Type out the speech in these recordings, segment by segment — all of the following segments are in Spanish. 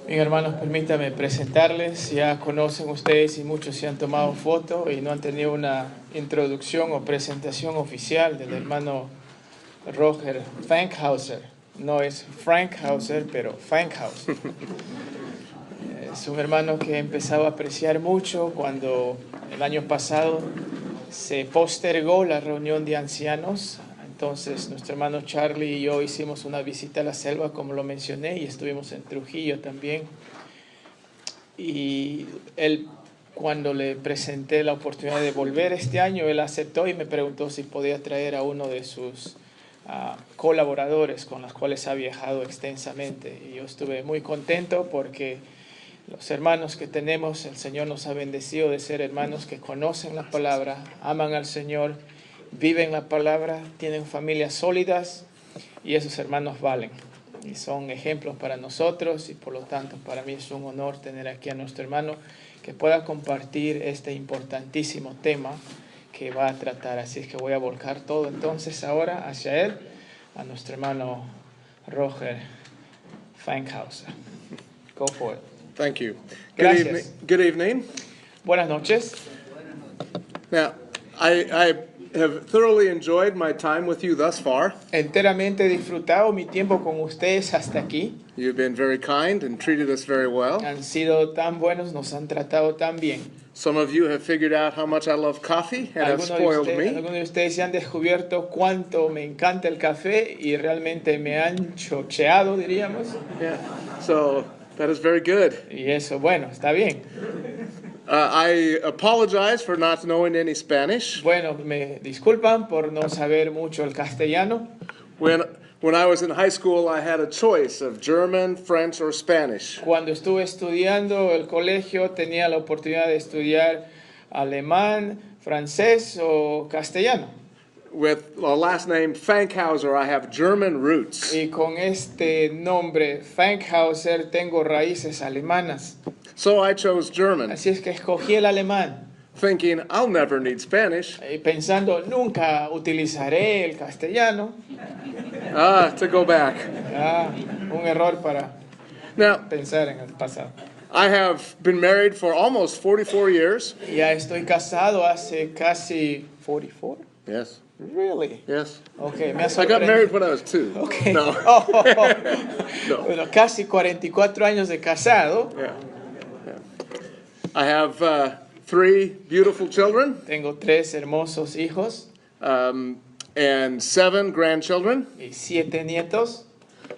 Bien, hermanos, permítame presentarles. Ya conocen ustedes y muchos se han tomado foto y no han tenido una introducción o presentación oficial del hermano Roger Fankhauser. No es Frank Hauser, pero Fankhauser. Es un hermano que he empezado a apreciar mucho cuando el año pasado se postergó la reunión de ancianos. Entonces nuestro hermano Charlie y yo hicimos una visita a la selva, como lo mencioné, y estuvimos en Trujillo también. Y él, cuando le presenté la oportunidad de volver este año, él aceptó y me preguntó si podía traer a uno de sus colaboradores con los cuales ha viajado extensamente. Y yo estuve muy contento porque los hermanos que tenemos, el Señor nos ha bendecido de ser hermanos que conocen la palabra, aman al Señor, viven la palabra, tienen familias sólidas y esos hermanos valen. Y son ejemplos para nosotros y por lo tanto para mí es un honor tener aquí a nuestro hermano que pueda compartir este importantísimo tema que va a tratar. Así es que voy a volcar todo entonces ahora hacia él, a nuestro hermano Roger Fankhauser. Go for it. Thank you. Gracias. Good evening. Buenas noches. Now, I have thoroughly enjoyed my time with you thus far. Enteramente he disfrutado mi tiempo con ustedes hasta aquí. You've been very kind and treated us very well. Han sido tan buenos, nos han tratado tan bien. Some of you have figured out how much I love coffee and have spoiled me. Algunos de ustedes se han descubierto cuánto me encanta el café y realmente me han chocheado, diríamos. Yeah. So that is very good. Y eso, bueno, está bien. I apologize for not knowing any Spanish. Bueno, me disculpan por no saber mucho el castellano. When I was in high school, I had a choice of German, French, or Spanish. Cuando estuve estudiando el colegio, tenía la oportunidad de estudiar alemán, francés o castellano. With the last name Fankhauser, I have German roots. Y con este nombre, Fankhauser, tengo raíces alemanas. So I chose German, Así es que escogí el alemán. thinking I'll never need Spanish. Y pensando, nunca utilizaré el castellano. To go back. Un error para Now, pensar en el pasado. I have been married for almost 44 years. Ya estoy casado hace casi 44. Yes. Really? Yes. Okay, me ha I got married sorprendido. when I was 2. Okay. No. No. Bueno, casi 44 años de casado. Yeah. I have 3 beautiful children Tengo 3 hermosos hijos and 7 grandchildren. y 7 nietos.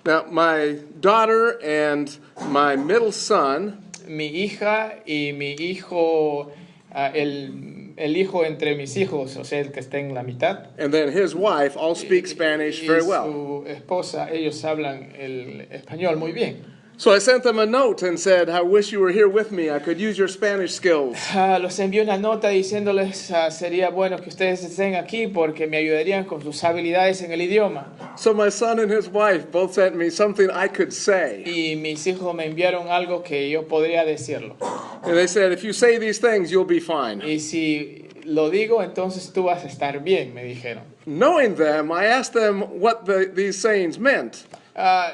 Now, my daughter and my middle son Mi hija y mi hijo, el hijo entre mis hijos, o sea, el que está en la mitad. and then his wife all speak Spanish Y very well. su esposa, ellos hablan el español muy bien. So I sent them a note and said, I wish you were here with me. I could use your Spanish skills. Los envié una nota diciéndoles sería bueno que ustedes estén aquí porque me ayudarían con sus habilidades en el idioma. So my son and his wife both sent me something I could say. Y mis hijos me enviaron algo que yo podría decirlo. And they said, if you say these things, you'll be fine. Y si lo digo, entonces tú vas a estar bien, me dijeron. Knowing them, I asked them what these sayings meant.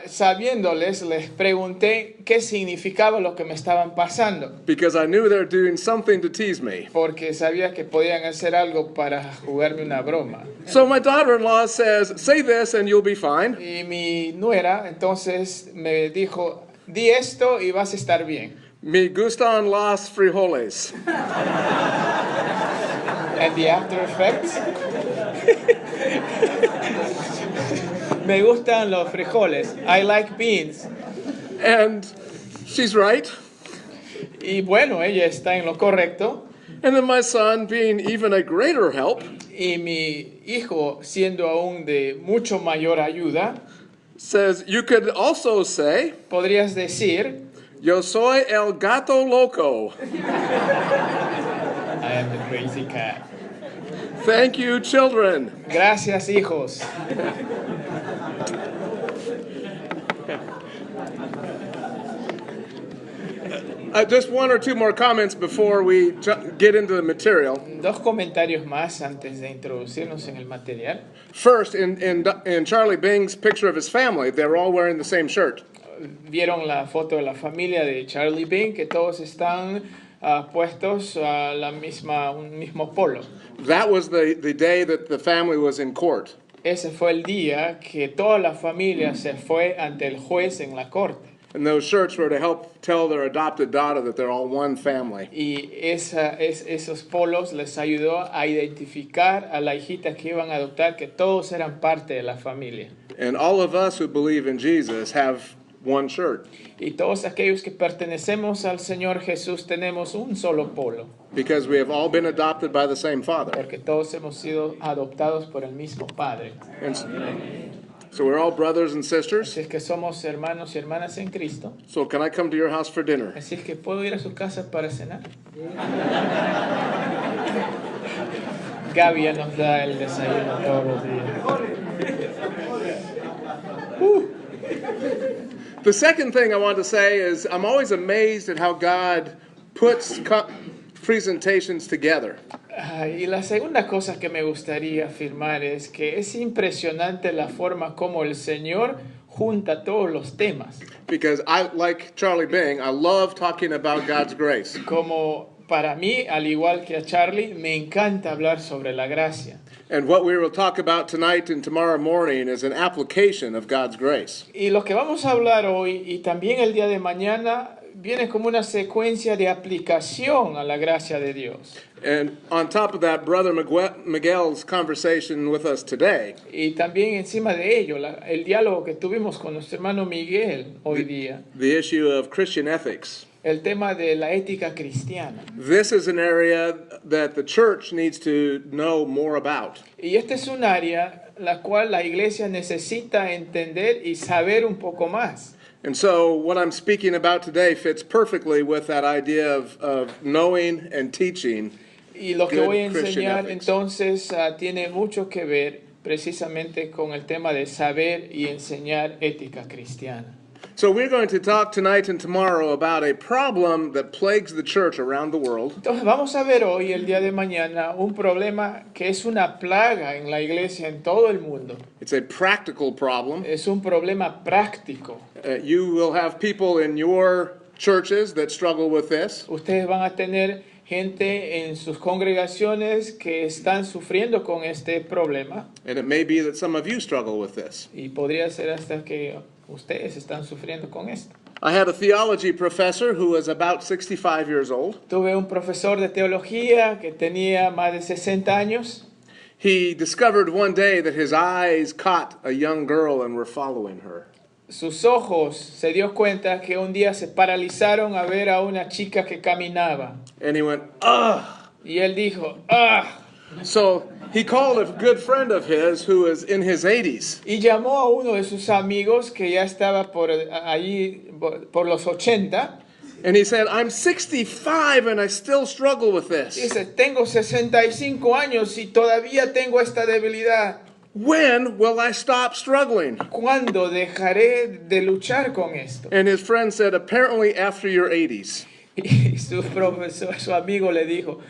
Sabiéndoles, les pregunté qué significaba lo que me estaban pasando. Because I knew they were doing something to tease me. Porque sabía que podían hacer algo para jugarme una broma. So my daughter-in-law says, say this and you'll be fine. Y mi nuera entonces me dijo, di esto y vas a estar bien. Me gustan las frijoles. And the after effects. Me gustan los frijoles. I like beans. And she's right. Y bueno, ella está en lo correcto. And then my son, being even a greater help, Y mi hijo, siendo aún de mucho mayor ayuda, says, you could also say, podrías decir, yo soy el gato loco. I am the crazy cat. Thank you, children. Gracias, hijos. Just 1 or 2 more comments before we get into the material. 2 comentarios más antes de introducirnos en el material. First, in Charlie Bing's picture of his family, they were all wearing the same shirt. vieron la foto de la familia de Charlie Bing, que todos están puestos a un mismo polo. That was the day that the family was in court. Ese fue el día que toda la familia se fue ante el juez en la corte. And those shirts were to help tell their adopted daughter that they're all one family. Y esos polos les ayudó a identificar a la hijita que iban a adoptar, que todos eran parte de la familia. And all of us who believe in Jesus have one shirt. Y todos aquellos que pertenecemos al Señor Jesús tenemos un solo polo. Because we have all been adopted by the same Father. Porque todos hemos sido adoptados por el mismo Padre. And so we're all brothers and sisters. Así es que somos hermanos y hermanas en Cristo. So can I come to your house for dinner? Así es que puedo ir a su casa para cenar. Gavia nos da el desayuno todos los días. The second thing I want to say is I'm always amazed at how God puts presentations together. Y la segunda cosa que me gustaría afirmar es que es impresionante la forma como el Señor junta todos los temas. Because I, like Charlie Bing, I love talking about God's grace. Como para mí, al igual que a Charlie, me encanta hablar sobre la gracia. And what we will talk about tonight and tomorrow morning is an application of God's grace. Y lo que vamos a hablar hoy y también el día de mañana viene como una secuencia de aplicación a la gracia de Dios. And on top of that, Brother Miguel's conversation with us today. Y también encima de ello, el diálogo que tuvimos con nuestro hermano Miguel hoy día. The issue of Christian ethics. El tema de la ética cristiana. This is an area that the church needs to know more about. Y este es un área la cual la iglesia necesita entender y saber un poco más. And so what I'm speaking about today fits perfectly with that idea of knowing and teaching. Y lo que voy a good Christian enseñar ethics. entonces tiene mucho que ver precisamente con el tema de saber y enseñar ética cristiana. So we're going to talk tonight and tomorrow about a problem that plagues the church around the world. Entonces vamos a ver hoy, el día de mañana, un problema que es una plaga en la iglesia en todo el mundo. It's a practical problem. Es un problema práctico. You will have people in your churches that struggle with this. Ustedes van a tener gente en sus congregaciones que están sufriendo con este problema. And it may be that some of you struggle with this. Y podría ser hasta que ustedes están sufriendo con esto. I had a theology professor who was about 65 years old. Tuve un profesor de teología que tenía más de 60 años. He discovered one day that his eyes caught a young girl and were following her. Sus ojos se dio cuenta que un día se paralizaron a ver a una chica que caminaba. And he went, ugh. Y él dijo, ¡ah! So he called a good friend of his who was in his 80s. Y llamó a uno de sus amigos que ya estaba por los 80. And he said, I'm 65 and I still struggle with this. Dice, tengo 65 años y todavía tengo esta debilidad. When will I stop struggling? ¿Cuándo dejaré de luchar con esto? And his friend said, apparently after your 80s. Y su amigo le dijo,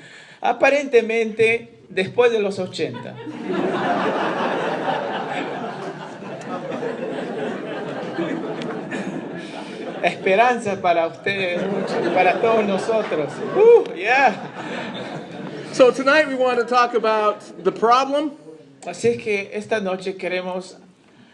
aparentemente después de los 80. Esperanza para ustedes, para todos nosotros. Yeah. So tonight we want to talk about the problem. Así es que esta noche queremos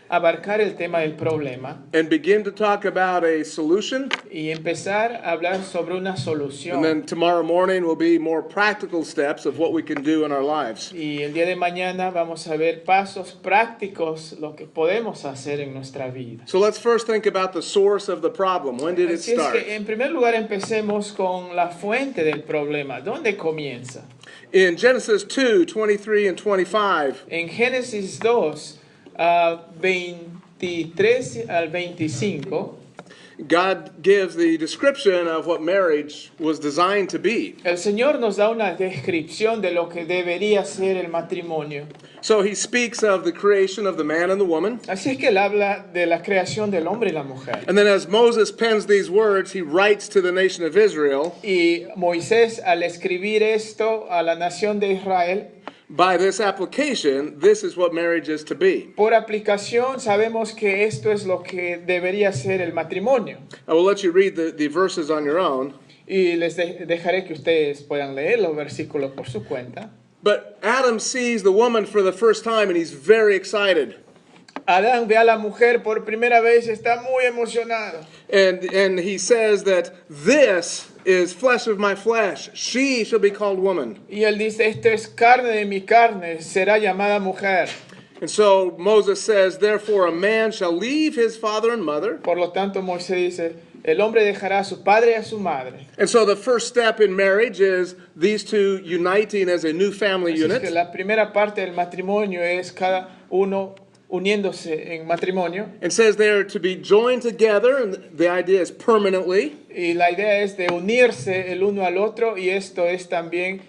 abarcar el tema del problema And begin to talk about a solution. y empezar a hablar sobre una And solución. then tomorrow morning will be more practical steps of what we can do in our lives. Y el día de mañana vamos a ver pasos prácticos, lo que podemos hacer en nuestra vida. So let's first think about the source of the problem. When did it Así es start? que en primer lugar empecemos con la fuente del problema. ¿Dónde comienza? In Genesis 2, 23 and 25, En Génesis 2, 23 al 25, God gives the description of what marriage was designed to be. el Señor nos da una descripción de lo que debería ser el matrimonio. So he speaks of the creation of the man and the woman. Así es que él habla de la creación del hombre y la mujer. And then as Moses pens these words, he writes to the nation of Israel, Y Moisés, al escribir esto a la nación de Israel, by this application, this is what marriage is to be. Por aplicación sabemos que esto es lo que debería ser el matrimonio. I will let you read the verses on your own. Y les dejaré que ustedes puedan leer los versículos por su cuenta. But Adam sees the woman for the first time and he's very excited. Adán ve a la mujer por primera vez y está muy emocionado. And he says that this is flesh of my flesh. She shall be called woman. Y él dice, esto es carne de mi carne, será llamada mujer. And so Moses says, therefore a man shall leave his father and mother. Por lo tanto, Moisés dice, el hombre dejará a su padre y a su madre. And so the first step in marriage is these two uniting as a new family Así es que unit. la primera parte del matrimonio es cada uno uniéndose en matrimonio. It says they are to be joined together, and the idea is permanently. Y la idea es de unirse el uno al otro y esto es también,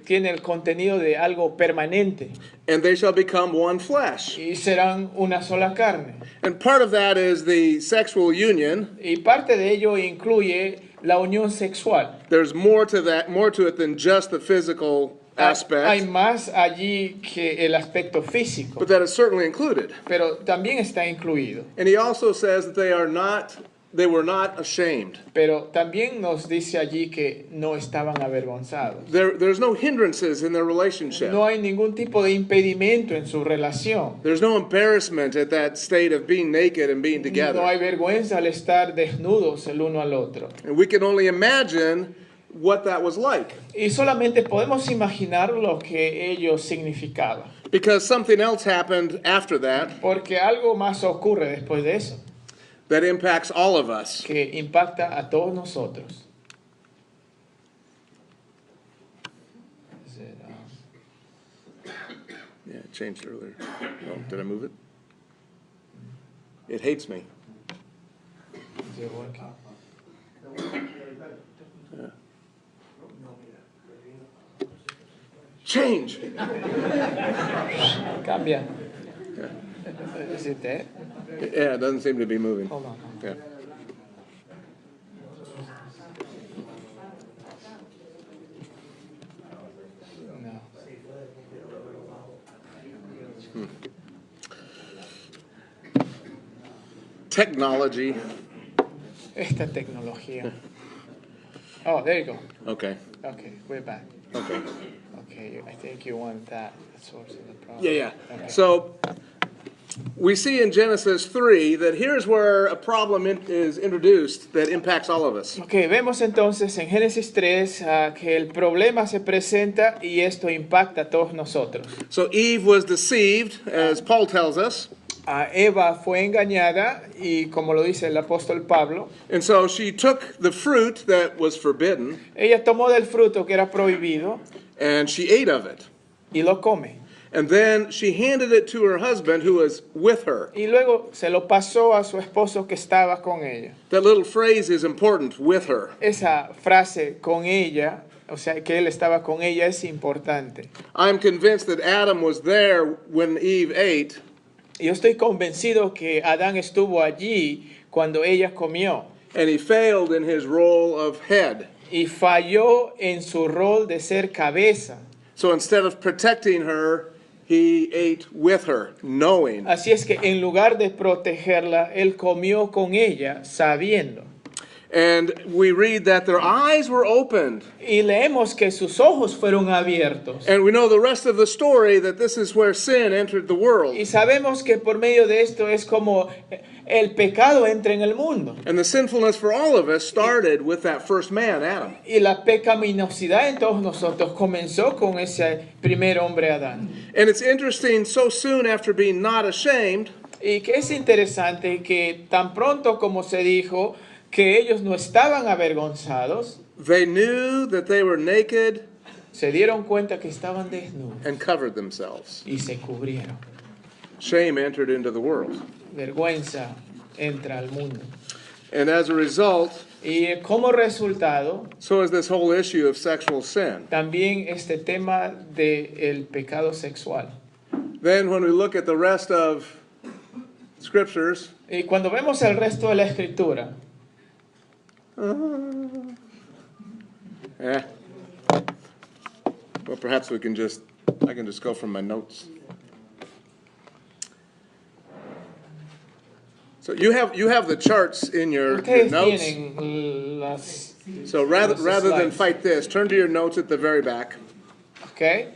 tiene el contenido de algo permanente. And they shall become one flesh. Y serán una sola carne. And part of that is the sexual union. Y parte de ello incluye la unión sexual. There's more to it than just the physical Hay aspect, más allí que el aspecto físico, but that is certainly included. pero también está incluido. And he also says that they were not ashamed. Pero también nos dice allí que no estaban avergonzados. There's no hindrances in their relationship. No hay ningún tipo de impedimento en su relación. There's no embarrassment at that state of being naked and being No together. hay vergüenza al estar desnudos el uno al otro. And we can only imagine what that was like, Y solamente podemos imaginar lo que ello significaba. because something else happened after that Porque algo más ocurre después de eso, that impacts all of us. que impacta a todos nosotros. Is it, Yeah, it changed earlier. Oh, did I move it? It hates me. is it working? Change. Cambia. Is it there? Yeah, it doesn't seem to be moving. Hold on. Yeah. No. Technology. Esta tecnología. Oh, there you go. Okay. Okay, we're back. Okay. Okay, I think you want that source of the problem. Yeah. Okay. So we see in Genesis 3 that here's where a problem is introduced that impacts all of us. Ok, vemos entonces en Génesis 3 que el problema se presenta y esto impacta a todos nosotros. So Eve was deceived, as Paul tells us, Eva fue engañada y como lo dice el apóstol Pablo, and so she took the fruit that was forbidden ella tomó del fruto que era prohibido and she ate of it. y lo come. And then she handed it to her husband who was with her. Y luego se lo pasó a su esposo que estaba con ella. That little phrase is important, with her. Esa frase con ella, o sea, que él estaba con ella, es importante. I'm convinced that Adam was there when Eve ate, Yo estoy convencido que Adán estuvo allí cuando ella comió and he failed in his role of head. y falló en su rol de ser cabeza. So instead of protecting her, he ate with her, knowing. Así es que en lugar de protegerla, él comió con ella sabiendo. And we read that their eyes were opened. Y leemos que sus ojos fueron abiertos. And we know the rest of the story, that this is where sin entered the world. Y sabemos que por medio de esto es como el pecado entra en el mundo. And the sinfulness for all of us started with that first man, Adam. Y la pecaminosidad en todos nosotros comenzó con ese primer hombre Adán. And it's interesting, so soon after being not ashamed, Y que es interesante que tan pronto como se dijo que ellos no estaban avergonzados, they knew that they were naked se dieron cuenta que estaban desnudos and covered themselves. y se cubrieron. Shame entered into the world. Vergüenza entra al mundo. And as a result, Y como resultado, so is this whole issue of sexual sin. también este tema del pecado sexual. Then when we look at the rest of scriptures, Y cuando vemos el resto de la escritura, Well, perhaps I can just go from my notes. So you have the charts in your Ustedes notes. tienen las... So rather than slides. fight this, turn to your notes at the very back. Okay.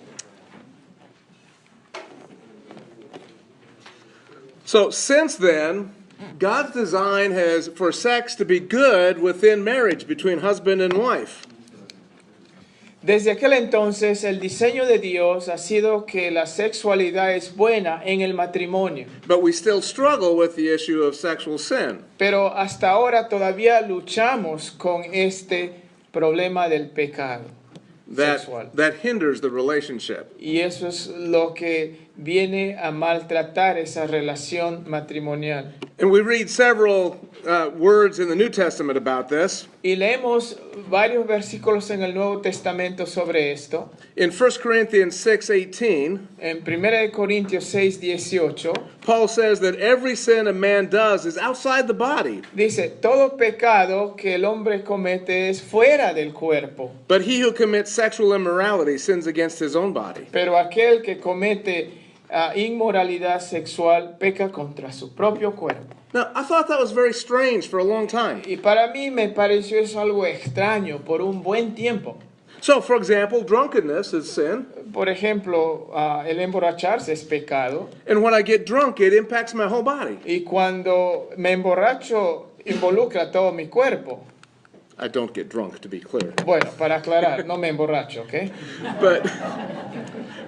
So since then, God's design has for sex to be good within marriage between husband and wife. Desde aquel entonces, el diseño de Dios ha sido que la sexualidad es buena en el matrimonio. But we still struggle with the issue of sexual sin. Pero hasta ahora todavía luchamos con este problema del pecado sexual. That hinders the relationship. Y eso es lo que viene a maltratar esa relación matrimonial. And we read several words in the New Testament about this. Y leemos varios versículos en el Nuevo Testamento sobre esto. In 1 Corinthians 6:18, En 1 Corintios 6:18 Paul says that every sin a man does is outside the body, dice, todo pecado que el hombre comete es fuera del cuerpo, but he who commits sexual immorality sins against his own body. pero aquel que comete inmoralidad sexual peca contra su propio cuerpo. Now, I thought that was very strange for a long time. Y para mí me pareció eso algo extraño por un buen tiempo. So, for example, drunkenness is sin, Por ejemplo, el emborracharse es pecado. and when I get drunk, it impacts my whole body. Y cuando me emborracho, involucra todo mi cuerpo. I don't get drunk, to be clear. Bueno, para aclarar, no me emborracho, ¿ok?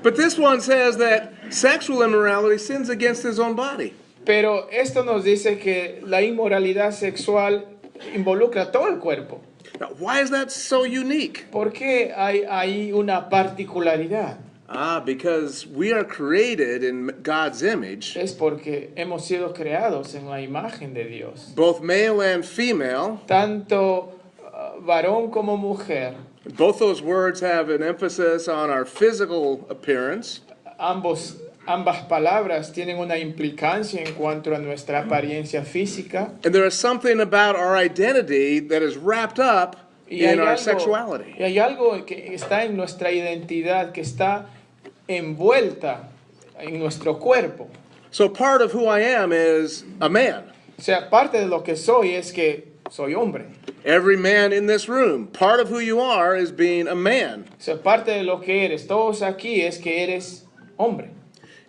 But this one says that sexual immorality sins against his own body. Pero esto nos dice que la inmoralidad sexual involucra todo el cuerpo. Now, why is that so unique? ¿Por qué hay una particularidad? Because we are created in God's image, Es porque hemos sido creados en la imagen de Dios. both male and female. Tanto varón como mujer, Both those words have an emphasis on our physical appearance. ambas palabras tienen una implicancia en cuanto a nuestra apariencia física. And there is something about our identity that is wrapped up Y hay in our algo- sexuality. y hay algo que está en nuestra identidad, que está envuelta en nuestro cuerpo. So part of who I am is a man. O sea, parte de lo que soy es que soy hombre. Every man in this room, part of who you are is being a man. O sea, parte de lo que eres, todos aquí es que eres hombre.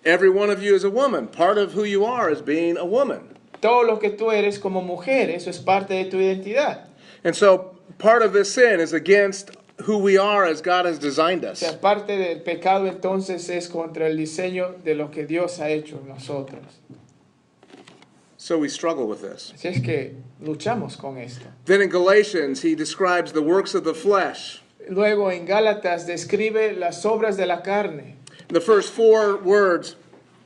Every one of you is a woman. Part of who you are is being a woman. Todo lo que tú eres como mujer, eso es parte de tu identidad. And so part of this sin is against who we are as God has designed O us. sea, parte del pecado entonces es contra el diseño de lo que Dios ha hecho en nosotros. So we struggle with this. Así es que luchamos con esto. Then in Galatians, he describes the works of the flesh. Luego en Gálatas describe las obras de la carne. The first 4 words,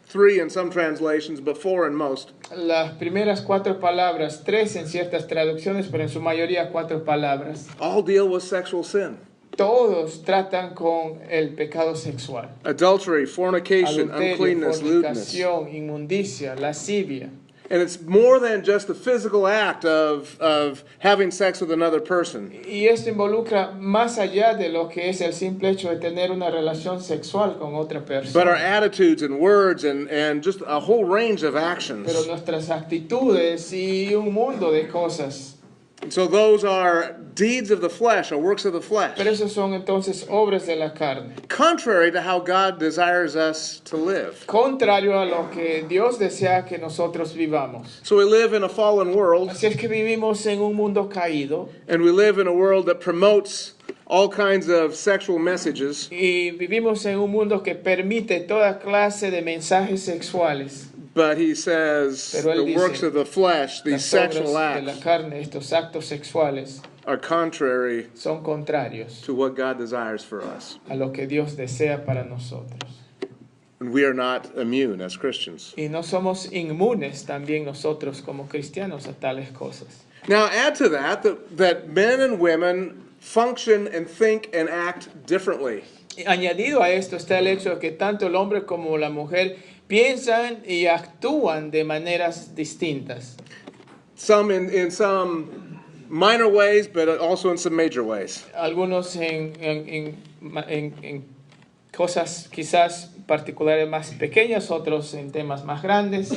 3 in some translations, but 4 in most, Las primeras 4 palabras, 3 en ciertas traducciones, pero en su mayoría 4 palabras, all deal with sexual sin. todos tratan con el pecado sexual. Adultery, fornication, Adulterio, uncleanness, lewdness. fornicación, inmundicia, lascivia. And it's more than just the physical act of having sex with another person. Y esto involucra más allá de lo que es el simple hecho de tener una relación sexual con otra But our persona. attitudes and words and just a whole range of actions. Pero nuestras actitudes y un mundo de cosas. And so those are deeds of the flesh, or works of the flesh. Pero esos son entonces obras de la carne. Contrary to how God desires us to live. Contrario a lo que Dios desea que nosotros vivamos. So we live in a fallen world, Así es que vivimos en un mundo caído and we live in a world that promotes all kinds of sexual messages. y vivimos en un mundo que permite toda clase de mensajes sexuales. But he says Pero él the dice, works of the flesh, these Las obras sexual de la acts, carne, estos actos sexuales, are contrary son contrarios to what God desires for us. a lo que Dios desea para nosotros. And we are not immune as Christians. Y no somos inmunes también nosotros como cristianos a tales cosas. Now add to that men and women function and think and act differently. Y añadido a esto está el hecho de que tanto el hombre como la mujer piensan y actúan de maneras distintas. Some in some minor ways, but also in some major ways. Algunos en cosas quizás particulares más pequeñas, otros en temas más grandes.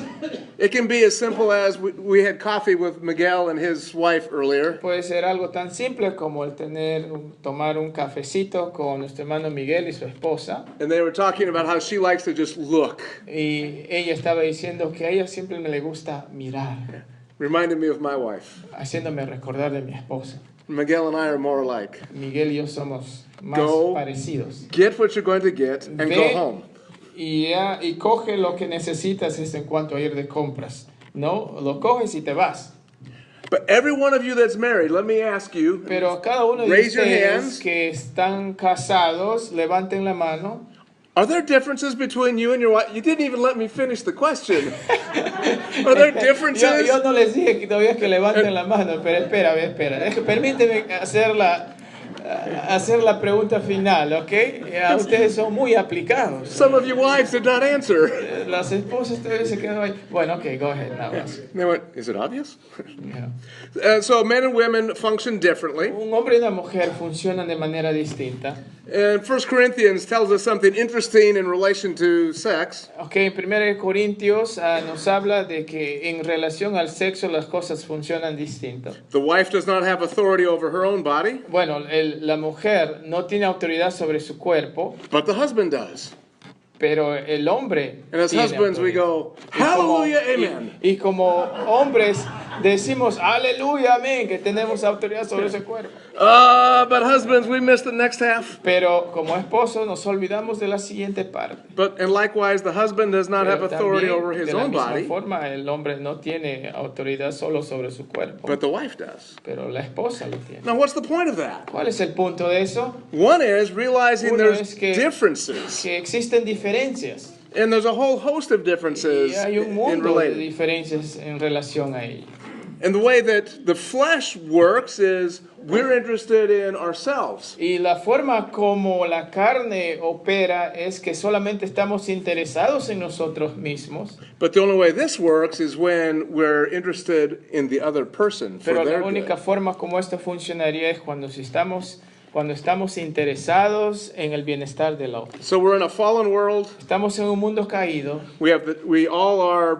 It can be as simple as we had coffee with Miguel and his wife earlier, Puede ser algo tan simple como el tomar un cafecito con nuestro hermano Miguel y su esposa. and they were talking about how she likes to just look. Y ella estaba diciendo que a ella siempre le gusta mirar, Reminded me of my wife. haciéndome recordar de mi esposa. Miguel and I are more alike. Miguel y yo somos más Go. parecidos. Get what you're going to get and go Ve home. y coge lo que necesitas en cuanto a ir de compras. No, lo coges y te vas. But every one of you that's married, let me ask you, Pero cada uno de raise your ustedes hands. que están casados, levanten la mano. Are there differences between you and your wife? You didn't even let me finish the question. Are there differences? Yo no les dije que todavía que levanten la mano, pero espera. Permíteme hacer la pregunta final, ¿ok? Ustedes son muy aplicados. Some of you wives did not answer. Las esposas todavía se quedan ahí. Bueno, ok, go ahead, now ask. They went, is it obvious? Yeah. So men and women function differently. Un hombre y una mujer funcionan de manera distinta. And 1 Corinthians tells us something interesting in relation to sex. Ok, en 1 Corintios nos habla de que en relación al sexo las cosas funcionan distinto. The wife does not have authority over her own body, Bueno, la mujer no tiene autoridad sobre su cuerpo, but the husband does. pero el hombre And as tiene husbands, we autoridad. go, Y como- hallelujah, amen. y como hombres decimos, aleluya, amén, que tenemos autoridad sobre ese cuerpo. But husbands, we missed the next half. Pero como esposos nos olvidamos de la siguiente parte. And likewise, the husband does not have Pero authority también, over his de la own misma body, forma, el hombre no tiene autoridad solo sobre su cuerpo, but the wife does. pero la esposa lo tiene. Now, what's the point of that? ¿Cuál es el punto de eso? One is realizing Uno there's es que- differences, Que existen diferencias. and there's a whole host of differences Y hay un in mundo de related. diferencias en relación a ello. And the way that the flesh works is we're interested in ourselves. Y la forma como la carne opera es que solamente estamos interesados en nosotros mismos, But the only way this works is when we're interested in the other person for pero their la única good. forma como esto funcionaría es cuando estamos interesados en el bienestar del otro. So we're in a fallen world. Estamos en un mundo caído, We all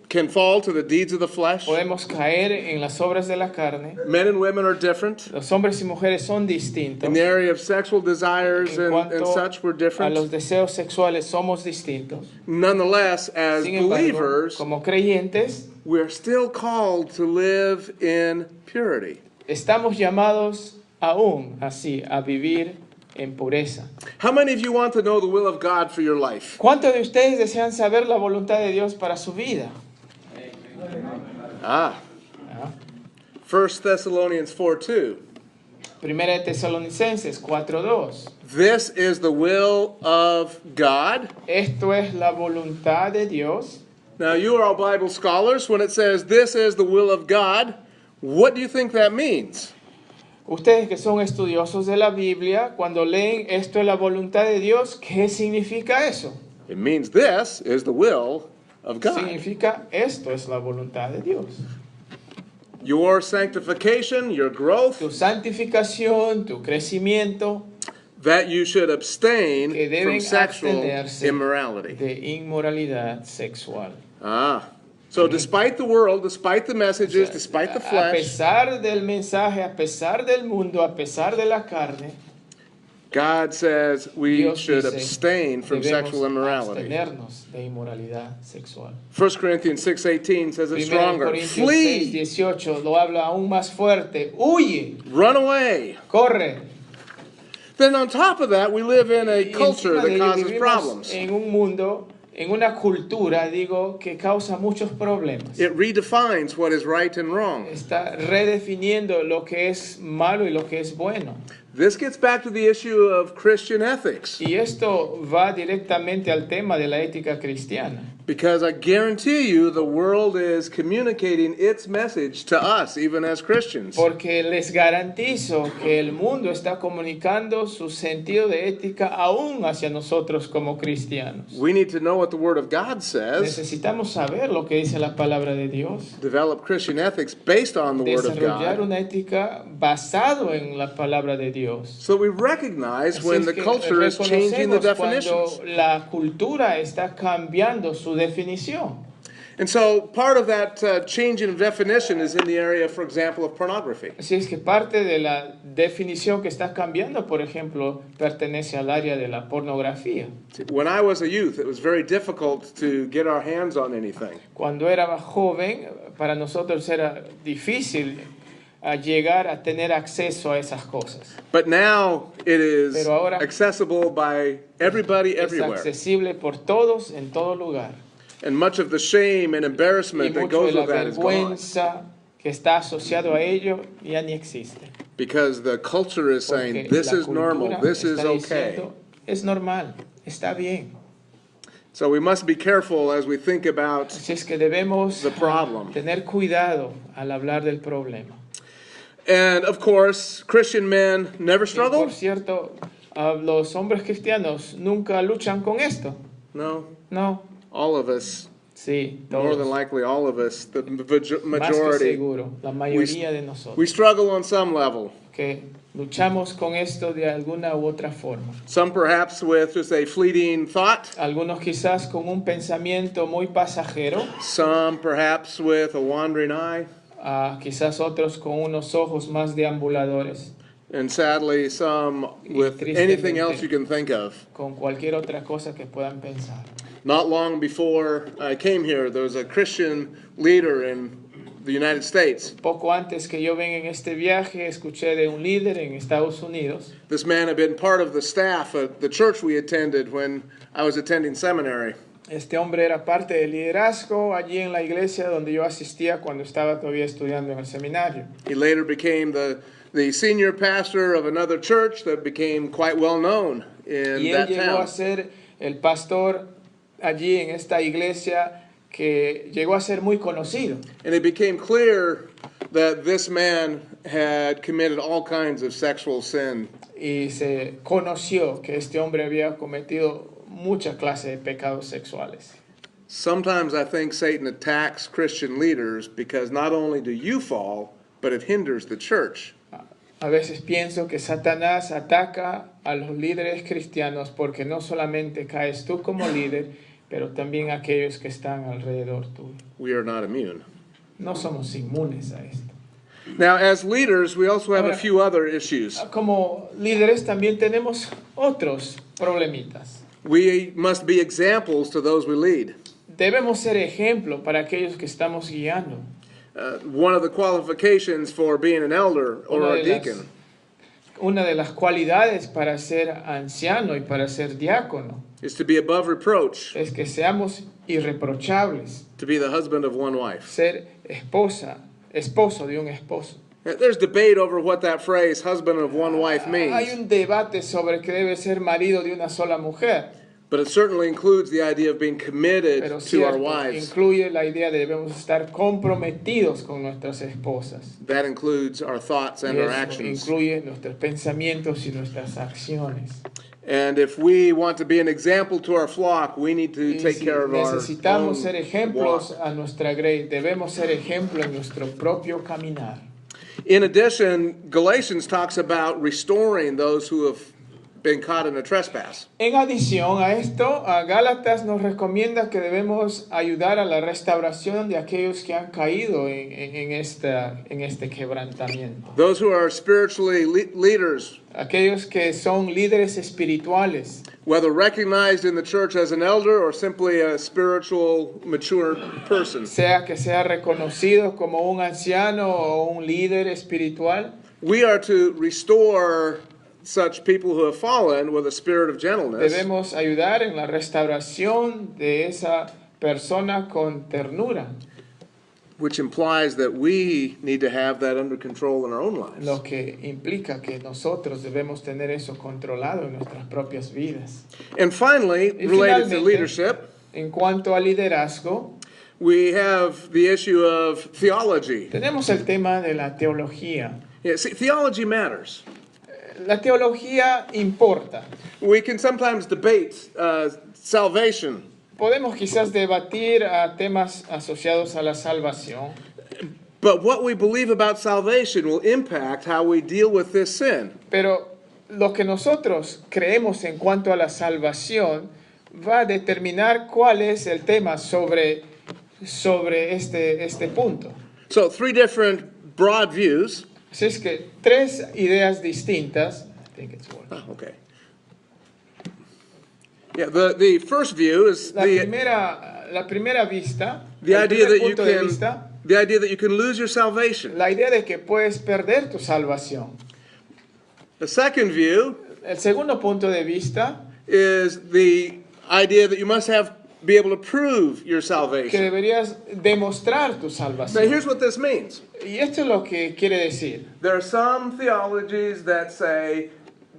can fall to the deeds of the flesh. podemos caer en las obras de la carne. Men and women are different. Los hombres y mujeres son distintos. In the area of sexual desires En and cuanto such, we're a los different. deseos sexuales somos distintos. Nonetheless, as Sin embargo, believers, como creyentes, we're still called to live in purity. estamos llamados aún así a vivir en pureza. How many of you want to know the will of God for your life? ¿Cuántos de ustedes desean saber la voluntad de Dios para su vida? Ah, ¿Ah? 1 Thessalonians 4:2. Primera de Tesalonicenses 4:2. This is the will of God. Esto es la voluntad de Dios. Now, you are all Bible scholars. When it says this is the will of God, what do you think that means? Ustedes que son estudiosos de la Biblia, cuando leen esto es la voluntad de Dios, ¿qué significa eso? It means this is the will of God. Significa esto es la voluntad de Dios. Your sanctification, your growth, Tu santificación, tu crecimiento, that you should abstain que from deben sexual abstenerse immorality. de inmoralidad sexual. So despite the world, despite the messages, despite the A flesh, pesar del mensaje, a pesar del mundo, a pesar de la carne, God says we Dios should dice, abstain from debemos sexual immorality. abstenernos de inmoralidad sexual. 1 Corinthians 6:18 says it 1 stronger. Corintios Flee, 6:18 lo habla aún más fuerte. Huye, run away. corre. Then on top of that, we live in a Y culture encima de that ello causes vivimos problems. en un mundo, en una cultura, digo, que causa muchos problemas. It redefines what is right and wrong. Está redefiniendo lo que es malo y lo que es bueno. This gets back to the issue of Christian ethics. Y esto va directamente al tema de la ética cristiana. Because I guarantee you the world is communicating its message to us, even as Christians. Porque les garantizo que el mundo está comunicando su sentido de ética aún hacia nosotros como cristianos. We need to know what the Word of God says, Necesitamos saber lo que dice la palabra de Dios. develop Christian ethics based on the Word of Desarrollar God, una ética basado en la palabra de Dios. so we recognize Así when es the que culture is changing the reconocemos cuando definitions. la cultura está cambiando su definición. And so part of that changing of definition is in the area, for example, of pornography. Así es que parte de la definición que está cambiando, por ejemplo, pertenece al área de la pornografía. When I was a youth, it was very difficult to get our hands on anything. Cuando era joven, para nosotros era difícil llegar a tener acceso a esas cosas. But now it is Pero ahora accessible by everybody Es everywhere. accesible por todos en todo lugar. And much of the shame and Y embarrassment that mucho de goes la with that is gone. vergüenza que está asociado a ello ya ni existe. Because the culture is saying, Porque this la is normal, cultura this is está okay. diciendo, es normal, está bien. So we must be careful as we think about Así es que debemos the problem. tener cuidado al hablar del problema. And of course, Christian men never Y struggle. por cierto, los hombres cristianos nunca luchan con esto. No, No, all of us, sí, more than todos. likely all of us, the Más que majority, seguro, la mayoría de nosotros. we struggle on some level. Que luchamos con esto de alguna u otra forma. Some perhaps with just a fleeting thought, Algunos quizás con un pensamiento muy pasajero, some perhaps with a wandering eye, quizás otros con unos ojos más deambuladores, and sadly some with anything else you can think of. con cualquier otra cosa que puedan pensar. Not long before I came here, there was a Christian leader in the United States. Poco antes que yo venga en este viaje, escuché de un líder en Estados Unidos. This man had been part of the staff at the church we attended when I was attending seminary. Este hombre era parte del liderazgo allí en la iglesia donde yo asistía cuando estaba todavía estudiando en el seminario. He later became the senior pastor of another church that became quite well known in Y él that llegó a town. ser el pastor allí en esta iglesia que llegó a ser muy conocido. And it became clear that this man had committed all kinds of sexual sin. Y se conoció que este hombre había cometido mucha clase de pecados sexuales. Sometimes I think Satan attacks Christian leaders because not only do you fall, but it hinders the church. A veces pienso que Satanás ataca a los líderes cristianos porque no solamente caes tú como líder, pero también aquellos que están alrededor tuyo. We are not immune. No somos inmunes a esto. Now, as leaders, we also have a Ahora- few other issues. Como líderes también tenemos otros problemitas. We must be examples to those we lead. Debemos ser ejemplo para aquellos que estamos guiando. One of the qualifications for being an elder or Una a de las- deacon Una de las cualidades para ser anciano y para ser diácono is to be above reproach, es que seamos irreprochables, to be the husband of one wife. ser esposo de un esposo. There's debate over what that phrase, husband of one wife, Hay means, un debate sobre que debe ser marido de una sola mujer, but it certainly includes the idea of being committed pero to our cierto, wives. incluye la idea de debemos estar comprometidos con nuestras esposas. That includes our thoughts and Y our eso actions. incluye nuestros pensamientos y nuestras acciones. And if we want to be an example to our flock, we need to Y take si care of our necesitamos ser own ejemplos walk. a nuestra grey, debemos ser ejemplo en nuestro propio caminar. In addition, Galatians talks about restoring those who have been caught in a trespass. En adición a esto, a Gálatas nos recomienda que debemos ayudar a la restauración de aquellos que han caído en este quebrantamiento. Those who are spiritually leaders, Aquellos que son líderes espirituales, whether recognized in the church as an elder or simply a spiritual, mature person. sea que sea reconocido como un anciano o un líder espiritual, We are to restore such people who have fallen with a spirit of gentleness, debemos ayudar en la restauración de esa persona con ternura, which implies that we need to have that under control in our own lives. lo que implica que nosotros debemos tener eso controlado en nuestras propias vidas. And finally, Y related to finalmente, leadership, En cuanto al liderazgo, we have the issue of theology. tenemos el tema de la teología. Yeah, see, theology matters. La teología importa. We can sometimes debate salvation, Podemos quizás debatir temas asociados a la salvación, but what we believe about salvation will impact how we deal with this sin. pero lo que nosotros creemos en cuanto a la salvación va a determinar cuál es el tema sobre este punto. So, three different broad views. Así es que tres ideas distintas. I think it's working. Oh, okay. Yeah, the first view is La primera vista, the el idea primer that you punto de can vista, the idea that you can lose your salvation. la idea de que puedes perder tu salvación. The second view El segundo punto de vista, is the idea that you must be able to prove your que salvation. deberías demostrar tu Now, salvación. here's what this means. Y esto es lo que quiere decir. There are some theologies that say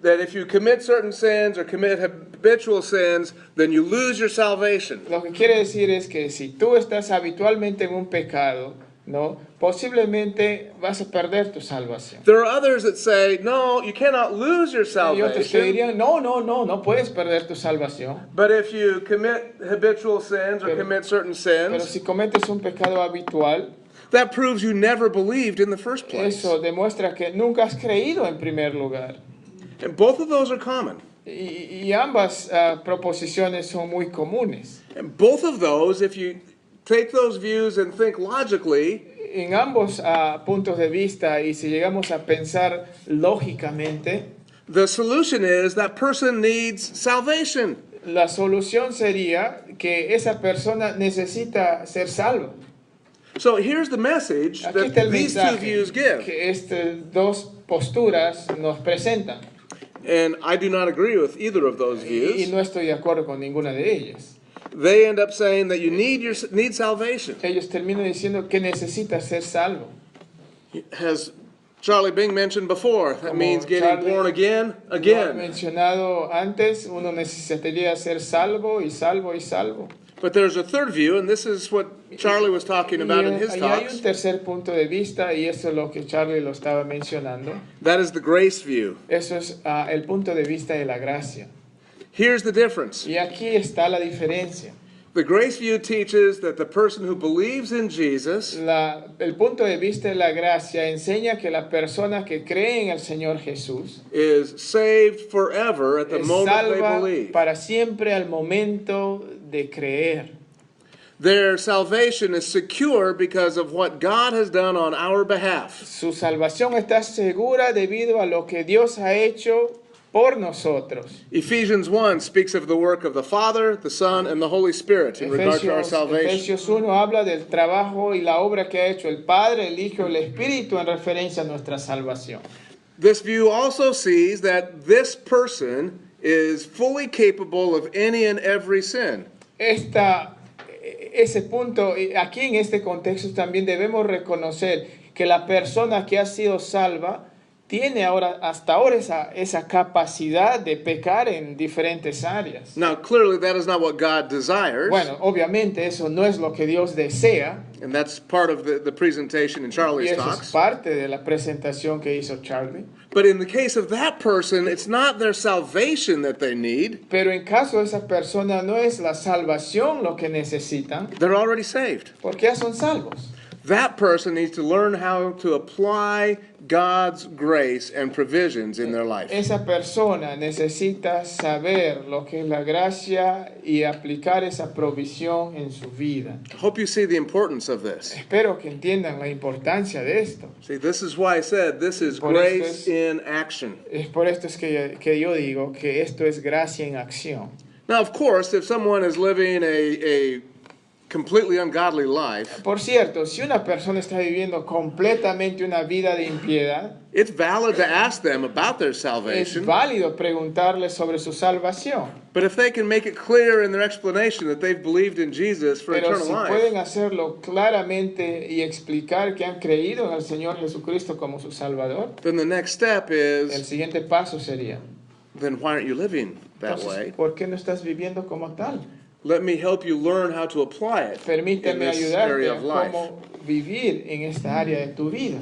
that if you commit certain sins or commit habitual sins, then you lose your salvation. Lo que quiere decir es que si tú estás habitualmente en un pecado, ¿no? Posiblemente vas a perder tu salvación. There are others that say, no, you cannot lose your Y otros que salvation, dirían, no puedes perder tu salvación. but if you commit habitual sins or Pero- commit certain Pero sins, si cometes un pecado habitual, that proves you never believed in the first place. eso demuestra que nunca has creído en primer lugar. And both of those are common. Y ambas proposiciones son muy comunes. And both of those, if you take those views and think logically, En ambos puntos de vista, y si llegamos a pensar lógicamente, the solution is that person needs salvation. la solución sería que esa persona necesita ser salva. So here's the message Aquí that está el these two mensaje views give. que estas dos posturas nos presentan. And I do not agree with either of those Y views. no estoy de acuerdo con ninguna de ellas. They end up saying that you need salvation. Ellos terminan diciendo que necesitas ser salvo. As Charlie Bing mentioned before, that Como means getting Charlie born again, Lo he again. mencionado antes, uno necesitaría ser salvo y salvo y salvo. But there's a third view, and this is what Charlie was talking about in his Y hay un talks. tercer punto de vista, y eso es lo que Charlie lo estaba mencionando. That is the grace view. Eso es el punto de vista de la gracia. Here's the difference. Y aquí está la diferencia. The grace view teaches that the person who believes in Jesus El punto de vista de la gracia enseña que la persona que cree en el Señor Jesús is saved forever at the es moment they salva believe. para siempre al momento de creer. Their salvation is secure because of what God has done on our behalf. Su salvación está segura debido a lo que Dios ha hecho por nosotros. Ephesians 1 speaks of the work of the Father, the Son, and the Holy Spirit in regard to our salvation. Efesios 1 habla del trabajo y la obra que ha hecho el Padre, el Hijo y el Espíritu en referencia a nuestra salvación. This view also sees that this person is fully capable of any and every sin. Ese punto, aquí en este contexto también debemos reconocer que la persona que ha sido salva tiene hasta ahora esa capacidad de pecar en diferentes áreas. Now, clearly, that is not what God desires, Bueno, obviamente eso no es lo que Dios desea, and that's part of the presentation in y Charlie's eso es talks. parte de la presentación que hizo Charlie. But in the case of that person, it's not their salvation that they need. Pero en caso de esa persona no es la salvación lo que necesitan, They're already saved. porque ya son salvos. That person needs to learn how to apply God's grace and provisions in their life. Esa persona necesita saber lo que es la gracia y aplicar esa provisión en su vida. I hope you see the importance of this. Espero que entiendan la importancia de esto. See, this is why I said this is Por esto grace es- in action. Es por esto es que yo digo que esto es gracia en acción. Now, of course, if someone is living a completely ungodly life, Por cierto, si una persona está viviendo completamente una vida de impiedad, it's valid to ask them about their es salvation. válido preguntarle sobre su salvación. But if they can make it clear in their explanation that they've believed in Jesus for Pero eternal si life, pueden hacerlo claramente y explicar que han creído en el Señor Jesucristo como su Salvador, then the next step el is, siguiente paso sería, then why aren't you living that entonces, way? ¿por qué no estás viviendo como tal? let me help you learn how to apply it in Permíteme this ayudarte area a of life. cómo vivir en esta área de tu vida.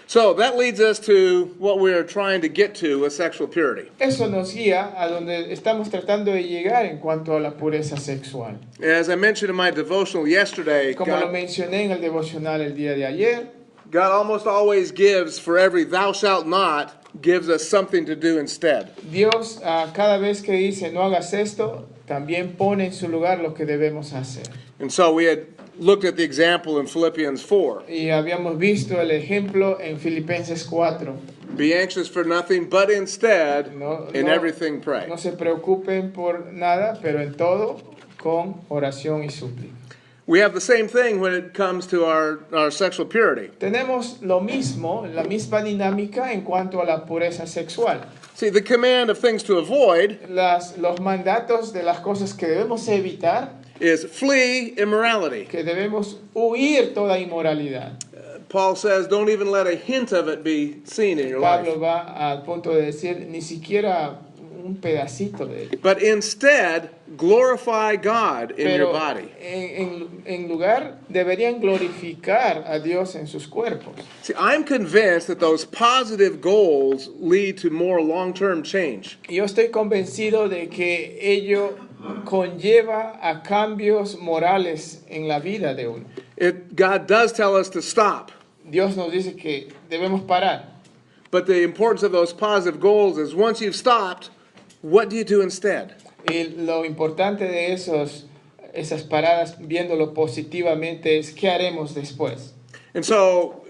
So that leads us to what we're trying to get to with sexual purity. Eso nos guía a donde estamos tratando de llegar en cuanto a la pureza sexual. As I mentioned in my devotional yesterday, Como lo God, mencioné en el devocional el día de ayer, God almost always gives for every thou shalt not, gives us something to do instead. Dios cada vez que dice no hagas esto, también pone en su lugar lo que debemos hacer. And so we had looked at the example in Philippians 4. Y habíamos visto el ejemplo en Filipenses 4. Be anxious for nothing, but instead, No, in no- everything pray. No se preocupen por nada, pero en todo con oración y súplica. We have the same thing when it comes to our sexual purity. Tenemos lo mismo, la misma dinámica en cuanto a la pureza sexual. See, the command of things to avoid Los mandatos de las cosas que debemos evitar, is flee immorality. que debemos huir toda inmoralidad. Paul says, don't even let a hint of it be seen in your Pablo life. va al punto de decir ni siquiera un pedacito de ello. But instead, glorify God in your Pero body. en lugar deberían glorificar a Dios en sus cuerpos. See, I'm convinced that those positive goals lead to more long-term change. Yo estoy convencido de que ello conlleva a cambios morales en la vida de uno. God does tell us to stop. Dios nos dice que debemos parar. But the importance of those positive goals is once you've stopped, what do you do instead? Y lo importante de esas paradas, viéndolo positivamente, es ¿qué haremos después? And so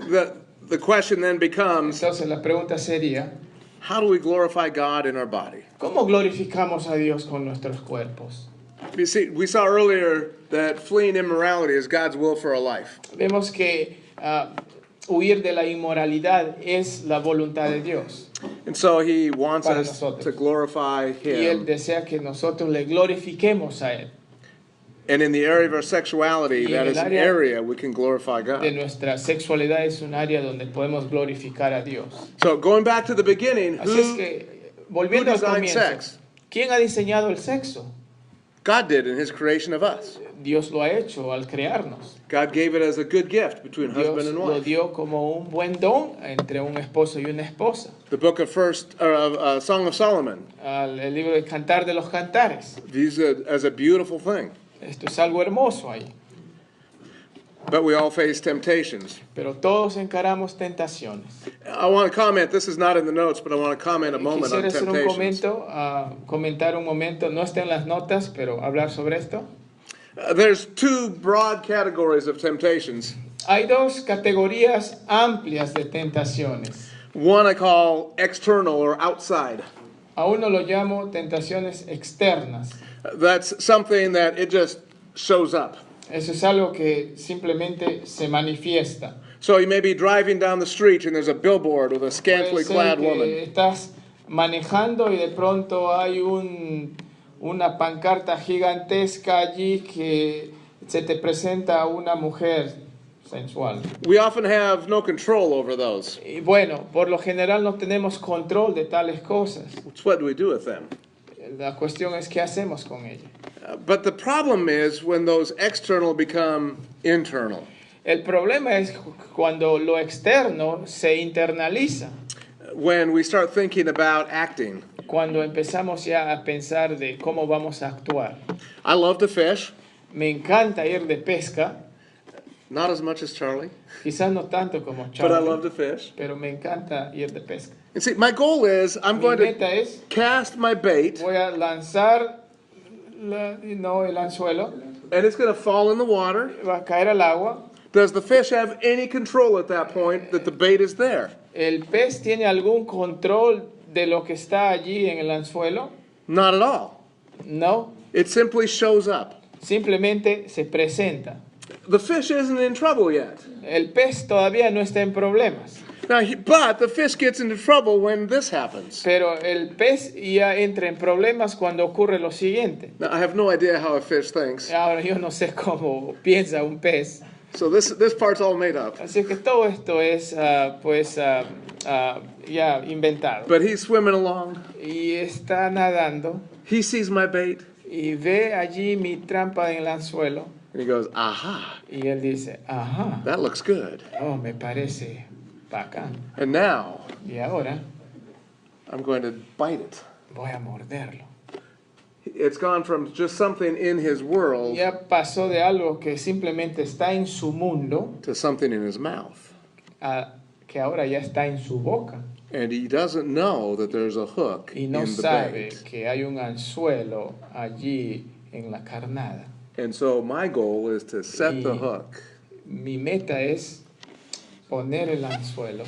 the question then becomes, Entonces la pregunta sería, how do we glorify God in our body? ¿cómo glorificamos a Dios con nuestros cuerpos? You see, we saw earlier that fleeing immorality is God's will for our life. Vemos que huir de la inmoralidad es la voluntad de Dios. And so he wants Para us nosotros. to glorify Y Él him. desea que nosotros le glorifiquemos a Él. And in the area of our sexuality, Y that en is el an área area we can glorify De God. nuestra sexualidad es un área donde podemos glorificar a Dios. So going back to the beginning, Así es who que, volviendo who al designed comienzo, sex? ¿quién ha diseñado el sexo? God did in his creation of us. Dios lo ha hecho al crearnos. God gave it as a good gift between Dios husband and lo wife. dio como un buen don entre un esposo y una esposa. The book of Song of Solomon El libro de Cantar de los Cantares. views it as a beautiful thing. Esto es algo hermoso ahí. But we all face temptations. Pero todos encaramos tentaciones. I want to comment, this is not in the notes, but I want to comment a moment on Quisiera hacer un temptations. comentar un momento, no está en las notas, pero hablar sobre esto. There's two broad categories of temptations. Hay dos categorías amplias de tentaciones. One I call external or outside. A uno lo llamo tentaciones externas. That's something that it just shows up. Eso es algo que simplemente se manifiesta. So you may be driving down the street and there's a billboard with a scantily Puede ser clad que woman. estás manejando y de pronto hay una pancarta gigantesca allí que se te presenta una mujer sensual. We often have no control over those. Y bueno, por lo general no tenemos control de tales cosas. So what do we do with them? La cuestión es qué hacemos con ella. But the problem is when those external become internal. El problema es cuando lo externo se internaliza, When we start thinking about acting. cuando empezamos ya a pensar de cómo vamos a actuar. I love to fish, Me encanta ir de pesca, not as much as Charlie, quizás no tanto como but I love Charlie, to fish. pero me encanta ir de pesca. And see, my goal is I'm Mi going to meta es, cast my bait voy a lanzar el anzuelo, and it's going to fall in the water. va a caer al agua. Does the fish have any control at that point that the bait is there? ¿El pez tiene algún control de lo que está allí en el anzuelo? Not at all. No, It simply shows up. simplemente se presenta. The fish isn't in trouble yet. El pez todavía no está en problemas, Now, but the fish gets into trouble when this happens. pero el pez ya entra en problemas cuando ocurre lo siguiente. Now, I have no idea how a fish thinks, Ahora yo no sé cómo piensa un pez, so this part's all made up. así que todo esto es ya inventado. But he's swimming along. Y está nadando He sees my bait. y ve allí mi trampa en el anzuelo. And he goes, aha, Y él dice, ajá, that looks good. oh, me parece bacán. And now Y ahora I'm going to bite it. voy a morderlo. It's gone from just something in his world Ya pasó de algo que simplemente está en su mundo to something in his mouth. a que ahora ya está en su boca. And he doesn't know that there's a hook Y no in the sabe bait. que hay un anzuelo allí en la carnada. And so my goal is to set the Y- hook Mi meta es poner el anzuelo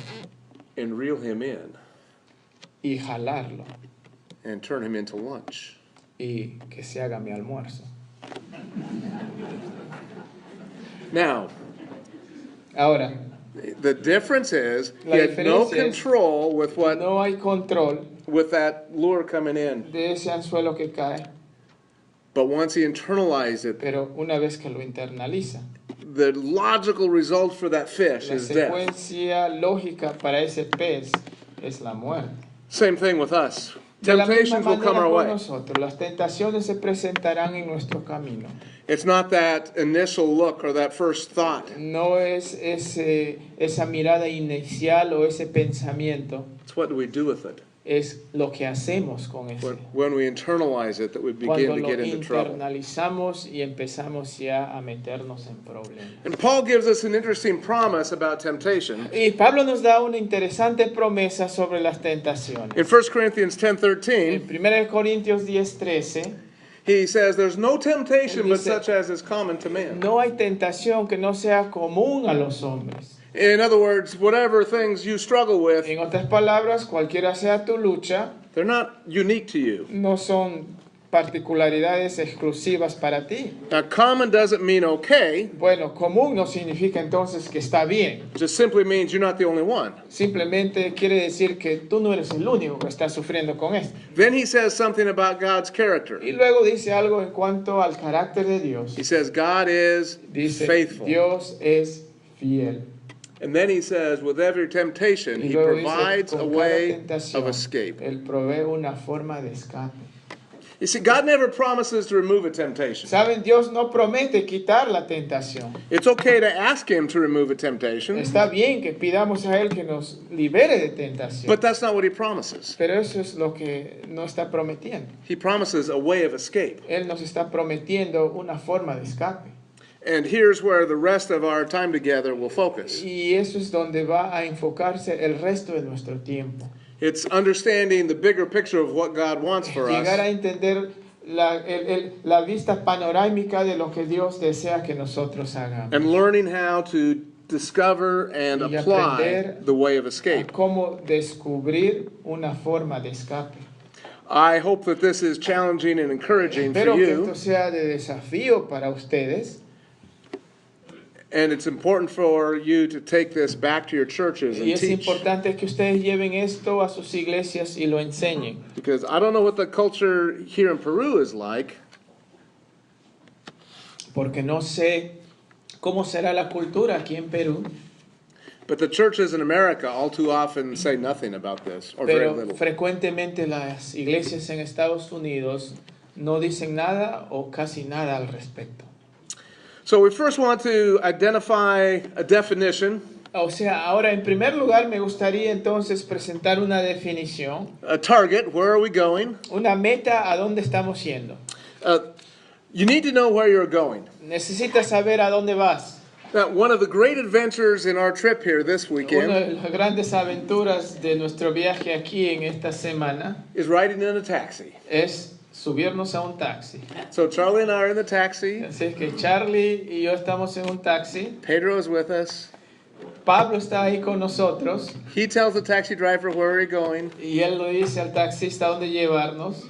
and reel him in y jalarlo and turn him into lunch. y que se haga mi almuerzo. Now, Ahora, the difference is he La had no diferencia es- control with what no hay control with that lure coming in. de ese anzuelo que cae, But once he internalized it, pero una vez que lo internaliza, the logical result for that fish la is death. secuencia lógica para ese pez es la muerte. Same thing with us. De la misma Temptations will come manera our con way. nosotros, las tentaciones se presentarán en nuestro camino. It's not that initial look or that first thought. No es esa mirada inicial o ese pensamiento, It's what do we do with it? es lo que hacemos con ese. When we internalize it, that we begin Cuando to lo get into trouble. internalizamos y empezamos ya a meternos en problemas. And Paul gives us an interesting promise about temptation. Y Pablo nos da una interesante promesa sobre las tentaciones. In 1 Corinthians En 10:13, 1 Corintios 10:13, he says, "There's no temptation Él but dice, such as is common to man." no hay tentación que no sea común a los hombres. In other words, whatever things you struggle with, En otras palabras, cualquiera sea tu lucha, they're not unique to you. no son particularidades exclusivas para ti. Now, common doesn't mean okay. Bueno, común no significa entonces que está bien. It just simply means you're not the only one. Simplemente quiere decir que tú no eres el único que está sufriendo con esto. Then he says something about God's character. Y luego dice algo en cuanto al carácter de Dios. He says God is Dice, faithful. Dios es fiel. And then he says, with every temptation, Y he luego dice, provides a con cada way tentación, of escape. Él provee una forma de escape. You see, God never promises to remove a temptation. Saben, Dios no promete quitar la tentación. It's okay to ask him to remove a temptation, Está bien que pidamos a Él que nos libere de tentación. but that's not what he promises. Pero eso es lo que no está prometiendo. He promises a way of escape. Él nos está prometiendo una forma de escape. And here's where the rest of our time together will focus. Y eso es donde va a enfocarse el resto de nuestro tiempo. It's understanding the bigger picture of what God wants for Llegar us a entender la vista panorámica de lo que Dios desea que nosotros hagamos. and learning how to discover and Y apply aprender the way of A escape. cómo descubrir una forma de escape. I hope that this is challenging and encouraging Espero for que you. esto sea de desafío para ustedes. And it's important for you to take this back to your churches Y and es teach. importante que ustedes lleven esto a sus iglesias y lo enseñen. Because I don't know what the culture here in Peru is like, Porque no sé cómo será la cultura aquí en Perú, but the churches in America all too often say nothing about this, or very pero little. frecuentemente las iglesias en Estados Unidos no dicen nada o casi nada al respecto. So we first want to identify a definition, O sea, ahora en primer lugar me gustaría entonces presentar una definición, a target, where are we going? una meta a dónde estamos yendo. You need to know where you're going. Necesitas saber a dónde vas. Now, one of the great adventures in our trip here this Una weekend de las grandes aventuras de nuestro viaje aquí en esta semana is riding in a taxi. es subirnos a un taxi. So Charlie and I are in the taxi. Así es que Charlie y yo estamos en un taxi. Pedro is with us. Pablo está ahí con nosotros He tells the taxi driver where we're going, y él le dice al taxista dónde llevarnos.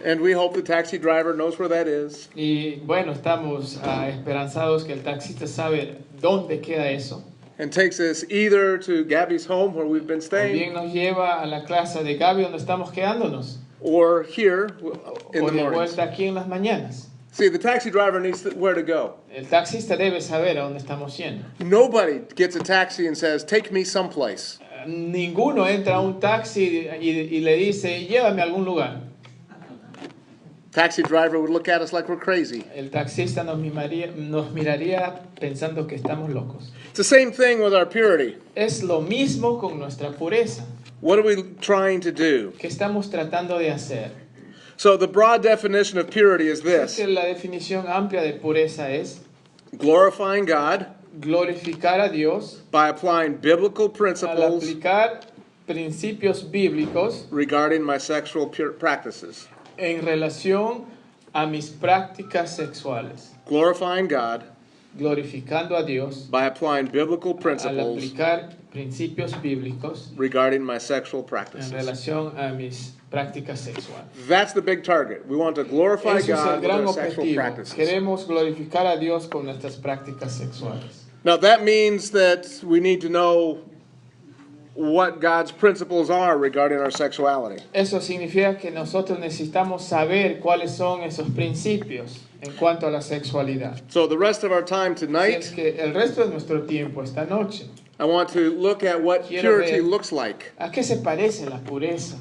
and we hope the taxi driver knows where that is. Y bueno, estamos esperanzados que el taxista sabe dónde queda eso. And takes us either to Gabby's home where we've been O staying, bien nos lleva a la casa de Gaby donde estamos quedándonos. or here in O the de mornings. vuelta aquí en las mañanas. See, the taxi driver needs where to go. El taxista debe saber a dónde estamos yendo. Nobody gets a taxi and says, "Take me someplace." Ninguno entra a un taxi y le dice, llévame a algún lugar. Taxi driver would look at us like we're crazy. El taxista nos miraría pensando que estamos locos. It's the same thing with our purity. Es lo mismo con nuestra pureza. What are we trying to do? ¿Qué estamos tratando de hacer? So the broad definition of purity is this: Que la definición amplia de pureza es glorifying God glorificar a Dios by applying biblical al principles aplicar principios bíblicos regarding my sexual practices. en relación a mis prácticas sexuales. Glorifying God Glorificando a Dios by applying biblical al principles aplicar principios bíblicos regarding my sexual en practices. relación a mis prácticas sexuales. That's the big target. We want to glorify Eso es el God with gran our sexual objetivo. practices. Queremos glorificar a Dios con nuestras prácticas sexuales. Now that means that we need to know what God's principles are regarding our sexuality. Eso significa que nosotros necesitamos saber cuáles son esos principios en cuanto a la sexualidad. So the rest of our time Así es tonight, que el resto de nuestro tiempo esta noche, I want to look at what Quiero purity ver- looks like. ¿a qué se parece la pureza?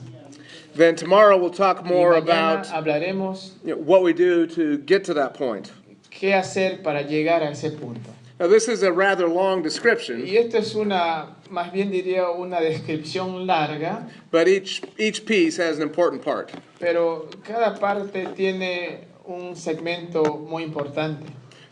Then tomorrow we'll talk more Y mañana about hablaremos what we do to get to that point. qué hacer para llegar a ese punto. Now this is a rather long description, Y esto es más bien diría una descripción larga, but each piece has an important part. pero cada parte tiene un segmento muy importante.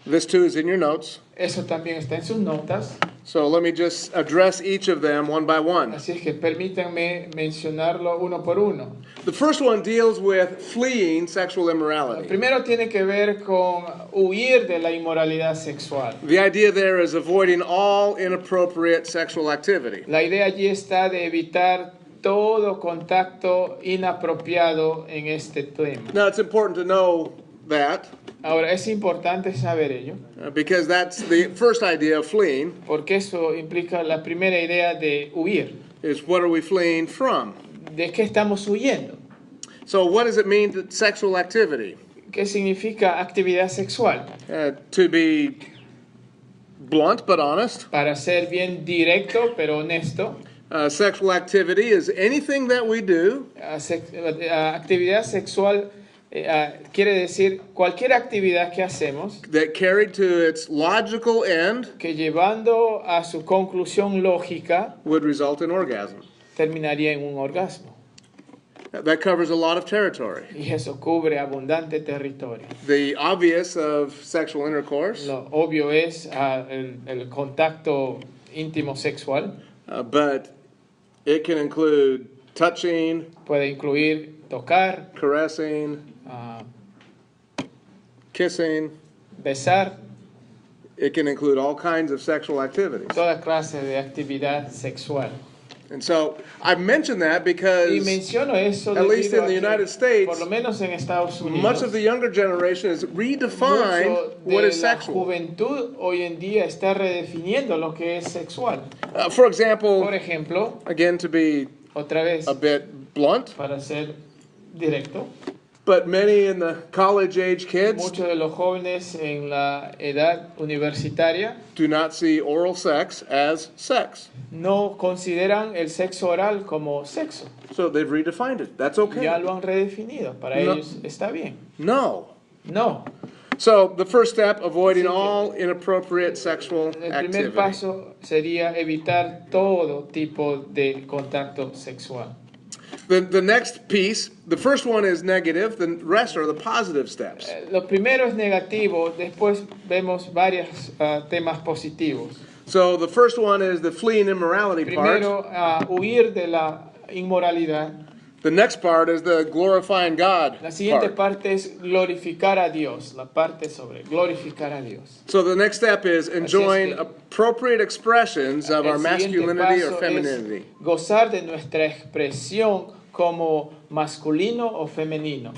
This too is in your notes. Eso también está en sus notas, So let me just address each of them one by one. así es que permítanme mencionarlo uno por uno. The first one deals with fleeing sexual El immorality. primero tiene que ver con huir de la inmoralidad sexual. The idea there is avoiding all inappropriate sexual activity. La idea allí está de evitar todo contacto inapropiado en este tema. Now it's important to know that Ahora, es importante saber ello, because that's the first idea of fleeing porque eso implica la primera idea de huir. is what are we fleeing from? ¿De qué estamos huyendo? So what does it mean that sexual activity? ¿Qué significa actividad sexual? To be blunt but honest, Para ser bien directo pero honesto, sexual activity is anything that we do actividad sexual quiere decir cualquier actividad que hacemos that carried to its logical end que llevando a su conclusión lógica would result in orgasm. terminaría en un orgasmo. That covers a lot of territory. Y eso cubre abundante territorio. The obvious of sexual intercourse, Lo obvio es el contacto íntimo sexual. but it can include touching, Puede incluir tocar, caressing, kissing. besar, It can include all kinds of sexual activities. toda clase de actividad sexual. And so I've mentioned that Y because menciono eso at least debido in the a que, United States, por lo menos en Estados Unidos, much of the younger generation has redefined mucho what de is la sexual. juventud hoy en día está redefiniendo lo que es sexual. For Por example, ejemplo, again to be otra vez, a bit blunt, para ser directo, but many in the college age kids muchos de los jóvenes en la edad universitaria do not see oral sex as sex. no consideran el sexo oral como sexo. So they've redefined it. That's okay. Ya lo han redefinido. Para No. ellos está bien. No. No. So the first step, avoiding Así que- all inappropriate sexual El primer activity. paso sería evitar todo tipo de contacto sexual. The next piece, the first one is negative, the rest are the positive steps. Lo primero es negativo, después vemos varios temas positivos. So the first one is the fleeing immorality part. Primero, huir de la inmoralidad. The next part is the glorifying God La siguiente part. parte es glorificar a Dios, la parte sobre glorificar a Dios. So the next step is enjoying que- appropriate expressions of our El siguiente masculinity or paso femininity. es gozar de nuestra expresión como masculino o femenino.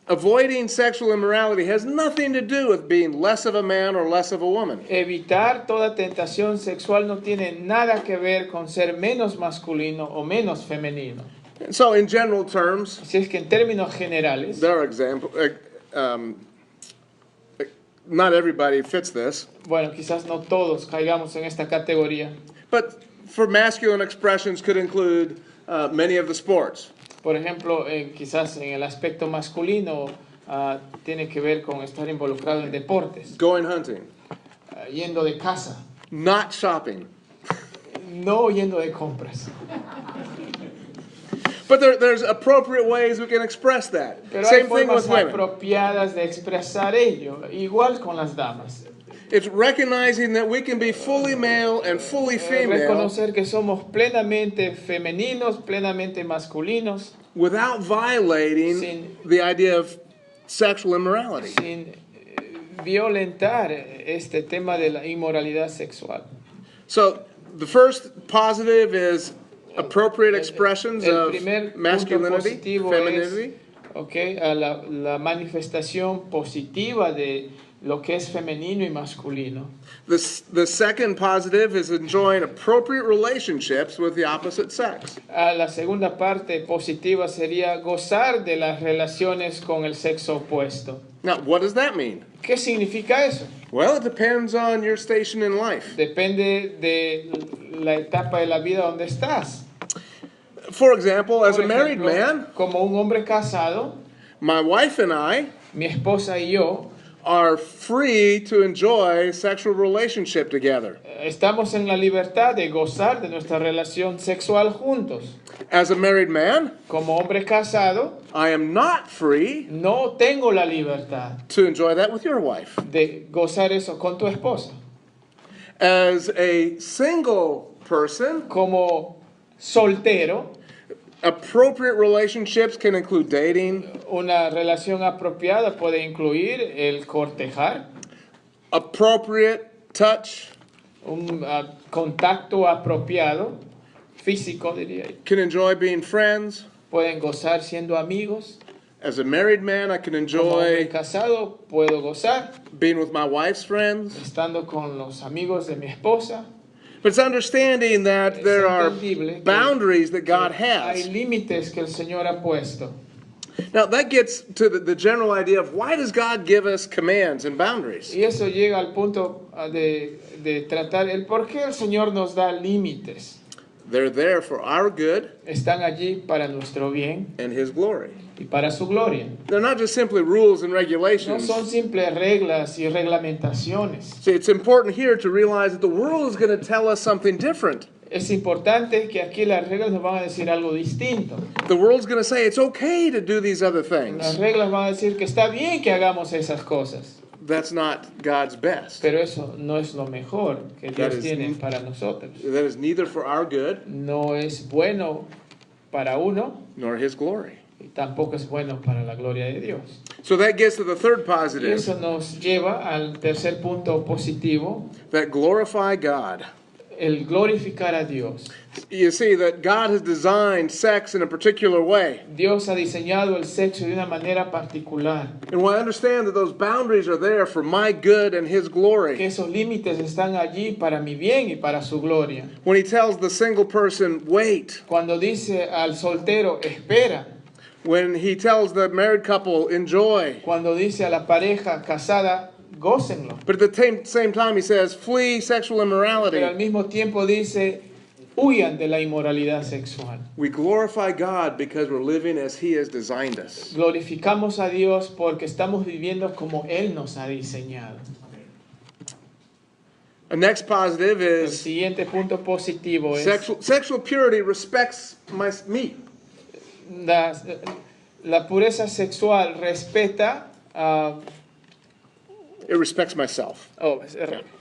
Avoiding sexual immorality has nothing to do with being less of a man or less of a woman. Evitar toda tentación sexual no tiene nada que ver con ser menos masculino o menos femenino. So in general terms, Así es que en términos generales, there are examples. Not everybody fits this, bueno, quizás no todos caigamos en esta categoría, but for masculine expressions could include many of the sports. Por ejemplo, quizás en el aspecto masculino tiene que ver con estar involucrado en deportes, going hunting, yendo de casa, not shopping. no yendo de compras. But there's appropriate ways we can express that. Pero hay Same thing formas with women. apropiadas de expresar ello, igual con las damas. It's recognizing that we can be fully male and fully female Reconocer que somos plenamente femeninos, plenamente masculinos, without violating Sin- the idea of sexual immorality. sin violentar este tema de la inmoralidad sexual. So the first positive is appropriate expressions El of primer punto masculinity, positivo femininity. es la manifestación positiva de lo que es femenino y masculino. The second positive is enjoying appropriate relationships with the opposite sex. La segunda parte positiva sería gozar de las relaciones con el sexo opuesto. Now, what does that mean? ¿Qué significa eso? Well, it depends on your station in life. Depende de la etapa de la vida donde estás. For example, as Por a married ejemplo, man, como un hombre casado, my wife and I mi esposa y yo are free to enjoy sexual relationship together. estamos en la libertad de gozar de nuestra relación sexual juntos. As a married man, Como hombre casado, I am not free no tengo la libertad to enjoy that with your wife. de gozar eso con tu esposa. As a single person, Como soltero, appropriate relationships can include dating, una relación apropiada puede incluir el cortejar, appropriate touch, un contacto apropiado, físico diría yo. can enjoy being friends. Pueden gozar siendo amigos. As a married man, I can Como hombre enjoy casado puedo gozar being with my wife's friends. estando con los amigos de mi esposa. But it's understanding that there are entendible que- boundaries that God Hay has. límites que el Señor ha puesto. Now, that gets to the general idea of why does God give us commands and boundaries? Y eso llega al punto de tratar el por qué el Señor nos da límites. They're there for our good Están allí para nuestro bien and His glory. y para su gloria. They're not just simply rules and No regulations. son simples reglas y reglamentaciones. See, it's important here to realize that the world is going to tell us something different. Es importante que aquí las reglas nos van a decir algo distinto. The world's going to say it's okay to do these other Las things. reglas van a decir que está bien que hagamos esas cosas. That's not God's best. Pero eso no es lo mejor que That Dios is- tiene para nosotros. That is neither for our good No es bueno para uno nor His glory. y tampoco es bueno para la gloria de Dios. So that gets to the third Y positive, eso nos lleva al tercer punto positivo, that glorify God. el glorificar a Dios. You see that God has designed sex in a particular way. Dios ha diseñado el sexo de una manera particular, And when I understand that those boundaries are there for my good and His que glory, esos límites están allí para mi bien y para su gloria. when He tells the single person, wait, Cuando dice al soltero, espera. when He tells the married couple, enjoy, Cuando dice a la pareja casada, gócenlo. but at the same time He says, flee sexual Pero al immorality, mismo tiempo dice, huyan de la inmoralidad sexual. we glorify God because we're living as He has designed us. Glorificamos a Dios porque estamos viviendo como Él nos ha diseñado. The next positive El is siguiente punto positivo es sexual purity respects me. la, la pureza sexual respeta, It respects myself.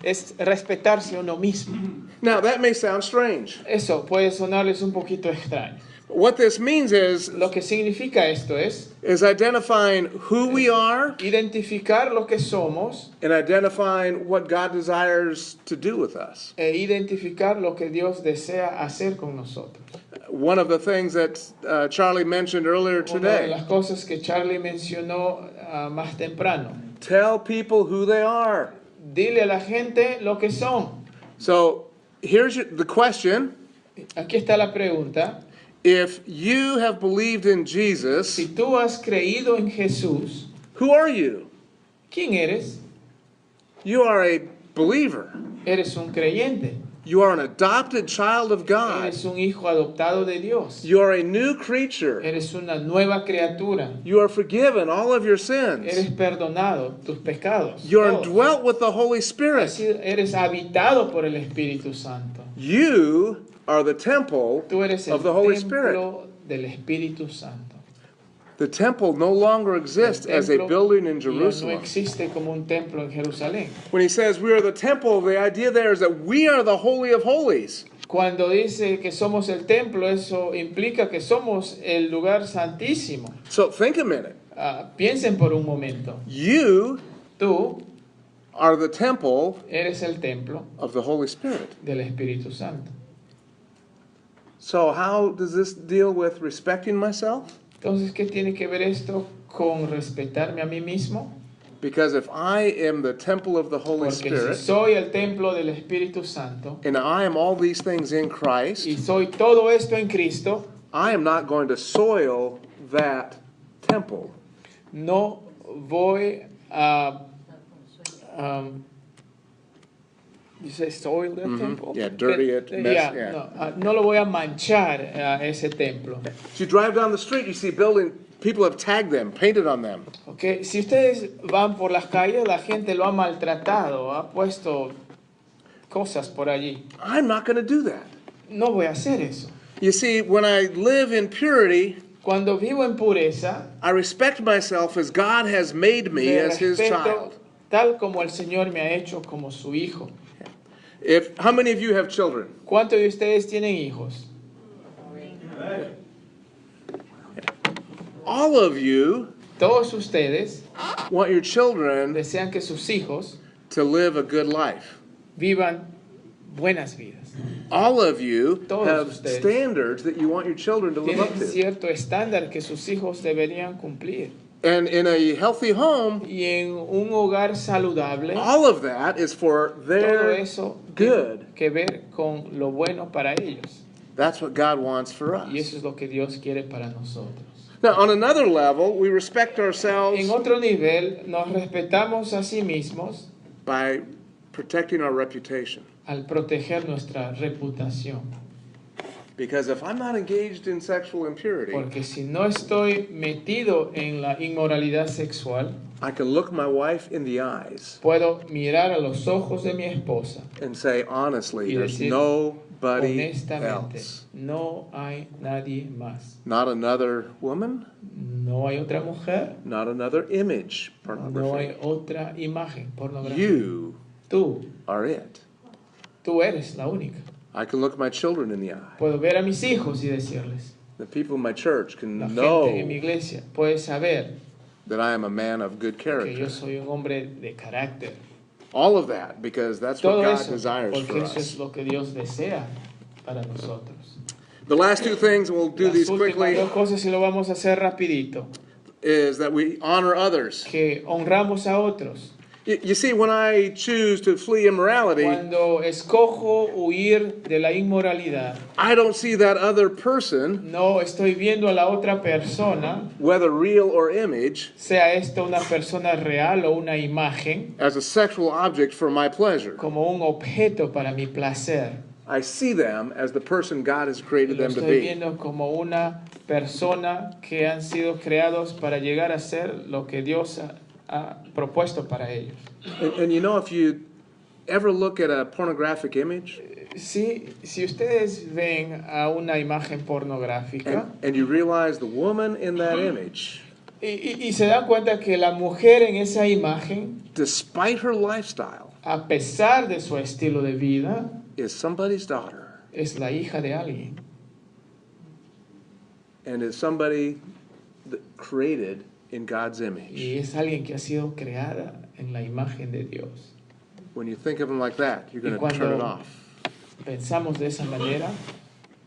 es respetarse a uno mismo. Now, that may sound strange. Eso puede sonarles un poquito extraño. What this means is Lo que significa esto es identifying who we are identificar lo que somos and identifying what God desires to do with us. e identificar lo que Dios desea hacer con nosotros. One of the things that Charlie mentioned earlier Una de today, las cosas que Charlie mencionó más temprano. tell people who they are. Dile a la gente lo que son. So here's the question. Aquí está la pregunta. If you have believed in Jesus, Si tú has creído en Jesús, who are you? ¿quién eres? You are a believer. Eres un creyente. You are an adopted child of God. Eres un hijo adoptado de Dios. You are a new creature. Eres una nueva criatura. You are forgiven all of your Eres sins. perdonado tus pecados. You are todos. indwelt with the Holy Spirit. Eres habitado por el Espíritu Santo. You are the temple Tú eres el of the Holy Spirit. templo del Espíritu Santo. The temple no longer exists El as a templo building in ya no Jerusalem. existe como un templo en Jerusalén. When he says we are the temple, the idea there is that we are the Holy of Holies. Cuando dice que somos el templo, eso implica que somos el lugar santísimo. So think a minute. Piensen por un momento. You Tú are the temple eres el templo of the Holy Spirit. del Espíritu Santo. So how does this deal with respecting myself? Entonces, ¿qué tiene que ver esto con respetarme a mí mismo? Because if I am the temple of the Holy Porque si Spirit, soy el templo del Espíritu Santo and I am all these things in Christ, y soy todo esto en Cristo, I am not going to soil that temple. no voy a you say soil the temple? Yeah, dirty it, mess, yeah. No lo voy a manchar a ese templo. If you drive down the street, you see building, people have tagged them, painted on them. Okay. Si ustedes van por las calles, la gente lo ha maltratado, ha puesto cosas por allí. I'm not going to do that. No voy a hacer eso. You see, when I live in purity, Cuando vivo en pureza, I respect myself as God has made me me as His respeto child. tal como el Señor me ha hecho como su hijo. How many of you have children? ¿Cuántos de ustedes tienen hijos? All of you Todos ustedes want your children desean que sus hijos to live a good life. vivan buenas vidas. All of you Todos have ustedes standards that you want your children to live up Tienen to. cierto estándar que sus hijos deberían cumplir. And in a healthy home, Y en un hogar saludable, all of that is for todo their eso good. tiene que ver con lo bueno para ellos. That's what God wants for Y us. eso es lo que Dios quiere para nosotros. Now, on another level, we respect ourselves En otro nivel, nos respetamos a sí mismos by protecting our reputation. al proteger nuestra reputación. Because if I'm not engaged in sexual impurity, Porque si no estoy metido en la inmoralidad sexual, I can look my wife in the eyes puedo mirar a los ojos de mi esposa and say, honestly, y there's decir nobody honestamente, else. no hay nadie más. Not another woman, No hay otra mujer, not another image no pornography. hay otra imagen pornográfica. You Tú are it. eres la única. I can look my children in the eye. Puedo ver a mis hijos y decirles, The people in my church can la gente en mi know iglesia puede saber that I am a man of good que yo character. soy un hombre de carácter. All of that, because that's what Todo God eso, desires porque for eso es us. lo que Dios desea para nosotros. The last two things, and we'll do Las these últimas quickly, dos cosas, y lo vamos a hacer rapidito, is that we honor others. que honramos a otros. You see, when I choose to flee immorality, Cuando escojo huir de la inmoralidad, I don't see that other person, no estoy viendo a la otra persona, whether real or image, sea esto una persona real o una imagen, as a sexual object for my pleasure. como un objeto para mi placer. I see them as the person God has created Lo them to estoy be. viendo como una persona que han sido creados para llegar a ser lo que Dios ha propuesto para ellos. And you know, if you ever look at a pornographic image Si ustedes ven a una imagen pornográfica and you realize the woman in that image, y se dan cuenta que la mujer en esa imagen, despite her lifestyle, a pesar de su estilo de vida, is somebody's daughter es la hija de alguien and is somebody created in God's y image. es alguien que ha sido creada en la imagen de Dios. When you think of them like that, you're going Y to turn it cuando off. pensamos de esa manera,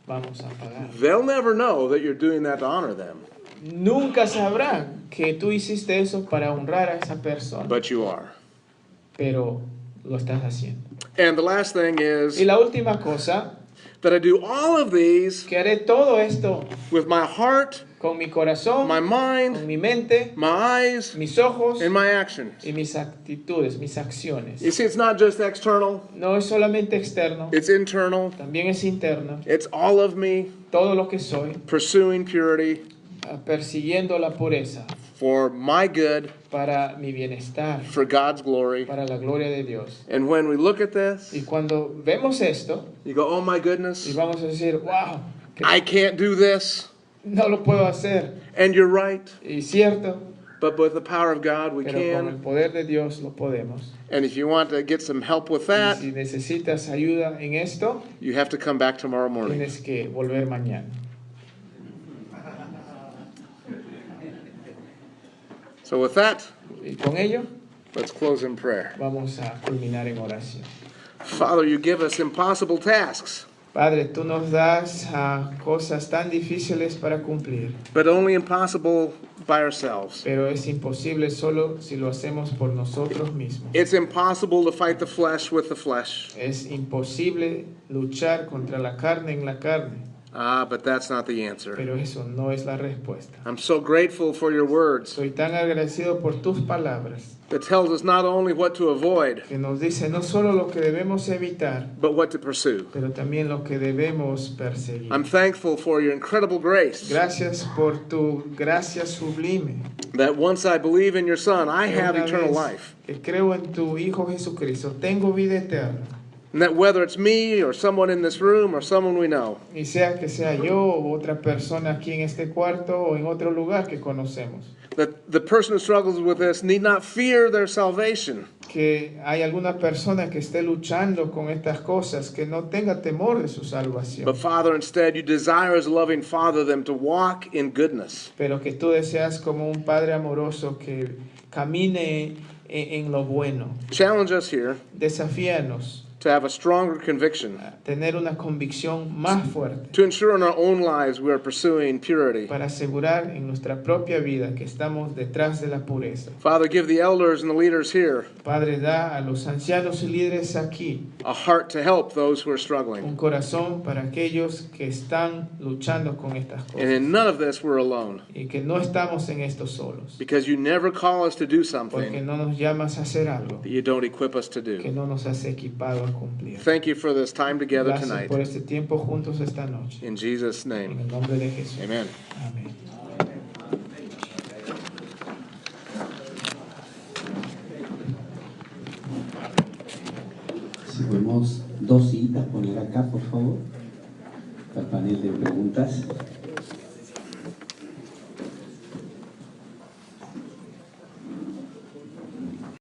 vamos a apagar. They'll never know that you're doing that to honor them, Nunca sabrán que tú hiciste eso para honrar a esa persona, but you are. pero lo estás haciendo. And the last thing Y is la última cosa, that I do all of these que haré todo esto with my heart con mi corazón, my con mind, mi mente, my eyes, mis ojos and my actions. y mis actitudes, mis acciones. You see, it's not just external, No es solamente externo, it's internal. también es interno. It's all of me Todo lo que soy, pursuing purity persiguiendo la pureza for my good, para mi bienestar, for God's glory. para la gloria de Dios. And when we look at this, Y cuando vemos esto, you go, oh my y goodness, vamos a decir, wow, que I can't do this. no lo puedo hacer. And you're right, Y cierto, but with the power of God, we pero con el can. poder de Dios lo podemos. And if you want to get some help with Y that, si necesitas ayuda en esto, you have to come back tomorrow morning. tienes que volver mañana. So with that, Y con ello, let's close in prayer. vamos a culminar en oración. Father, you give us impossible tasks, Padre, tú nos das cosas tan difíciles para cumplir, but only impossible by ourselves. pero es imposible solo si lo hacemos por nosotros mismos. It's impossible to fight the flesh with the flesh. Es imposible luchar contra la carne en la carne, But that's not the answer. pero eso no es la respuesta. I'm so grateful for your words Soy tan agradecido por tus palabras that tells us not only what to avoid, que nos dice no solo lo que debemos evitar, but what to pursue. pero también lo que debemos perseguir. I'm thankful for your incredible grace Gracias por tu gracia sublime. that once I believe in your Son, I have Una eternal vez life. que creo en tu Hijo Jesucristo, tengo vida eterna. And that whether it's me or someone in this room or someone we know, Y sea que sea yo o otra persona aquí en este cuarto o en otro lugar que conocemos, that the person who struggles with this need not fear their salvation, que hay alguna persona que esté luchando con estas cosas, que no tenga temor de su salvación, but Father, instead you desire as a loving Father them to walk in goodness. pero que tú deseas como un Padre amoroso que camine en lo bueno. Challenge us here Desafíanos to have a stronger conviction, a tener una convicción más fuerte to ensure in our own lives we are pursuing purity. para asegurar en nuestra propia vida que estamos detrás de la pureza. Father, give the elders and the leaders here Padre, da a los ancianos y líderes aquí a heart to help those who are struggling. un corazón para aquellos que están luchando con estas And cosas in none of this we're alone, y que no estamos en esto solos, because you never call us to do porque something no nos llamas a hacer algo that you don't equip us to que do. no nos has equipado a cumplir. Thank you for this time together Gracias tonight. por este tiempo juntos esta noche. In Jesus' En name, el nombre de Jesús. amen. Amén. Si podemos dos sillitas poner acá, por favor, para el panel de preguntas.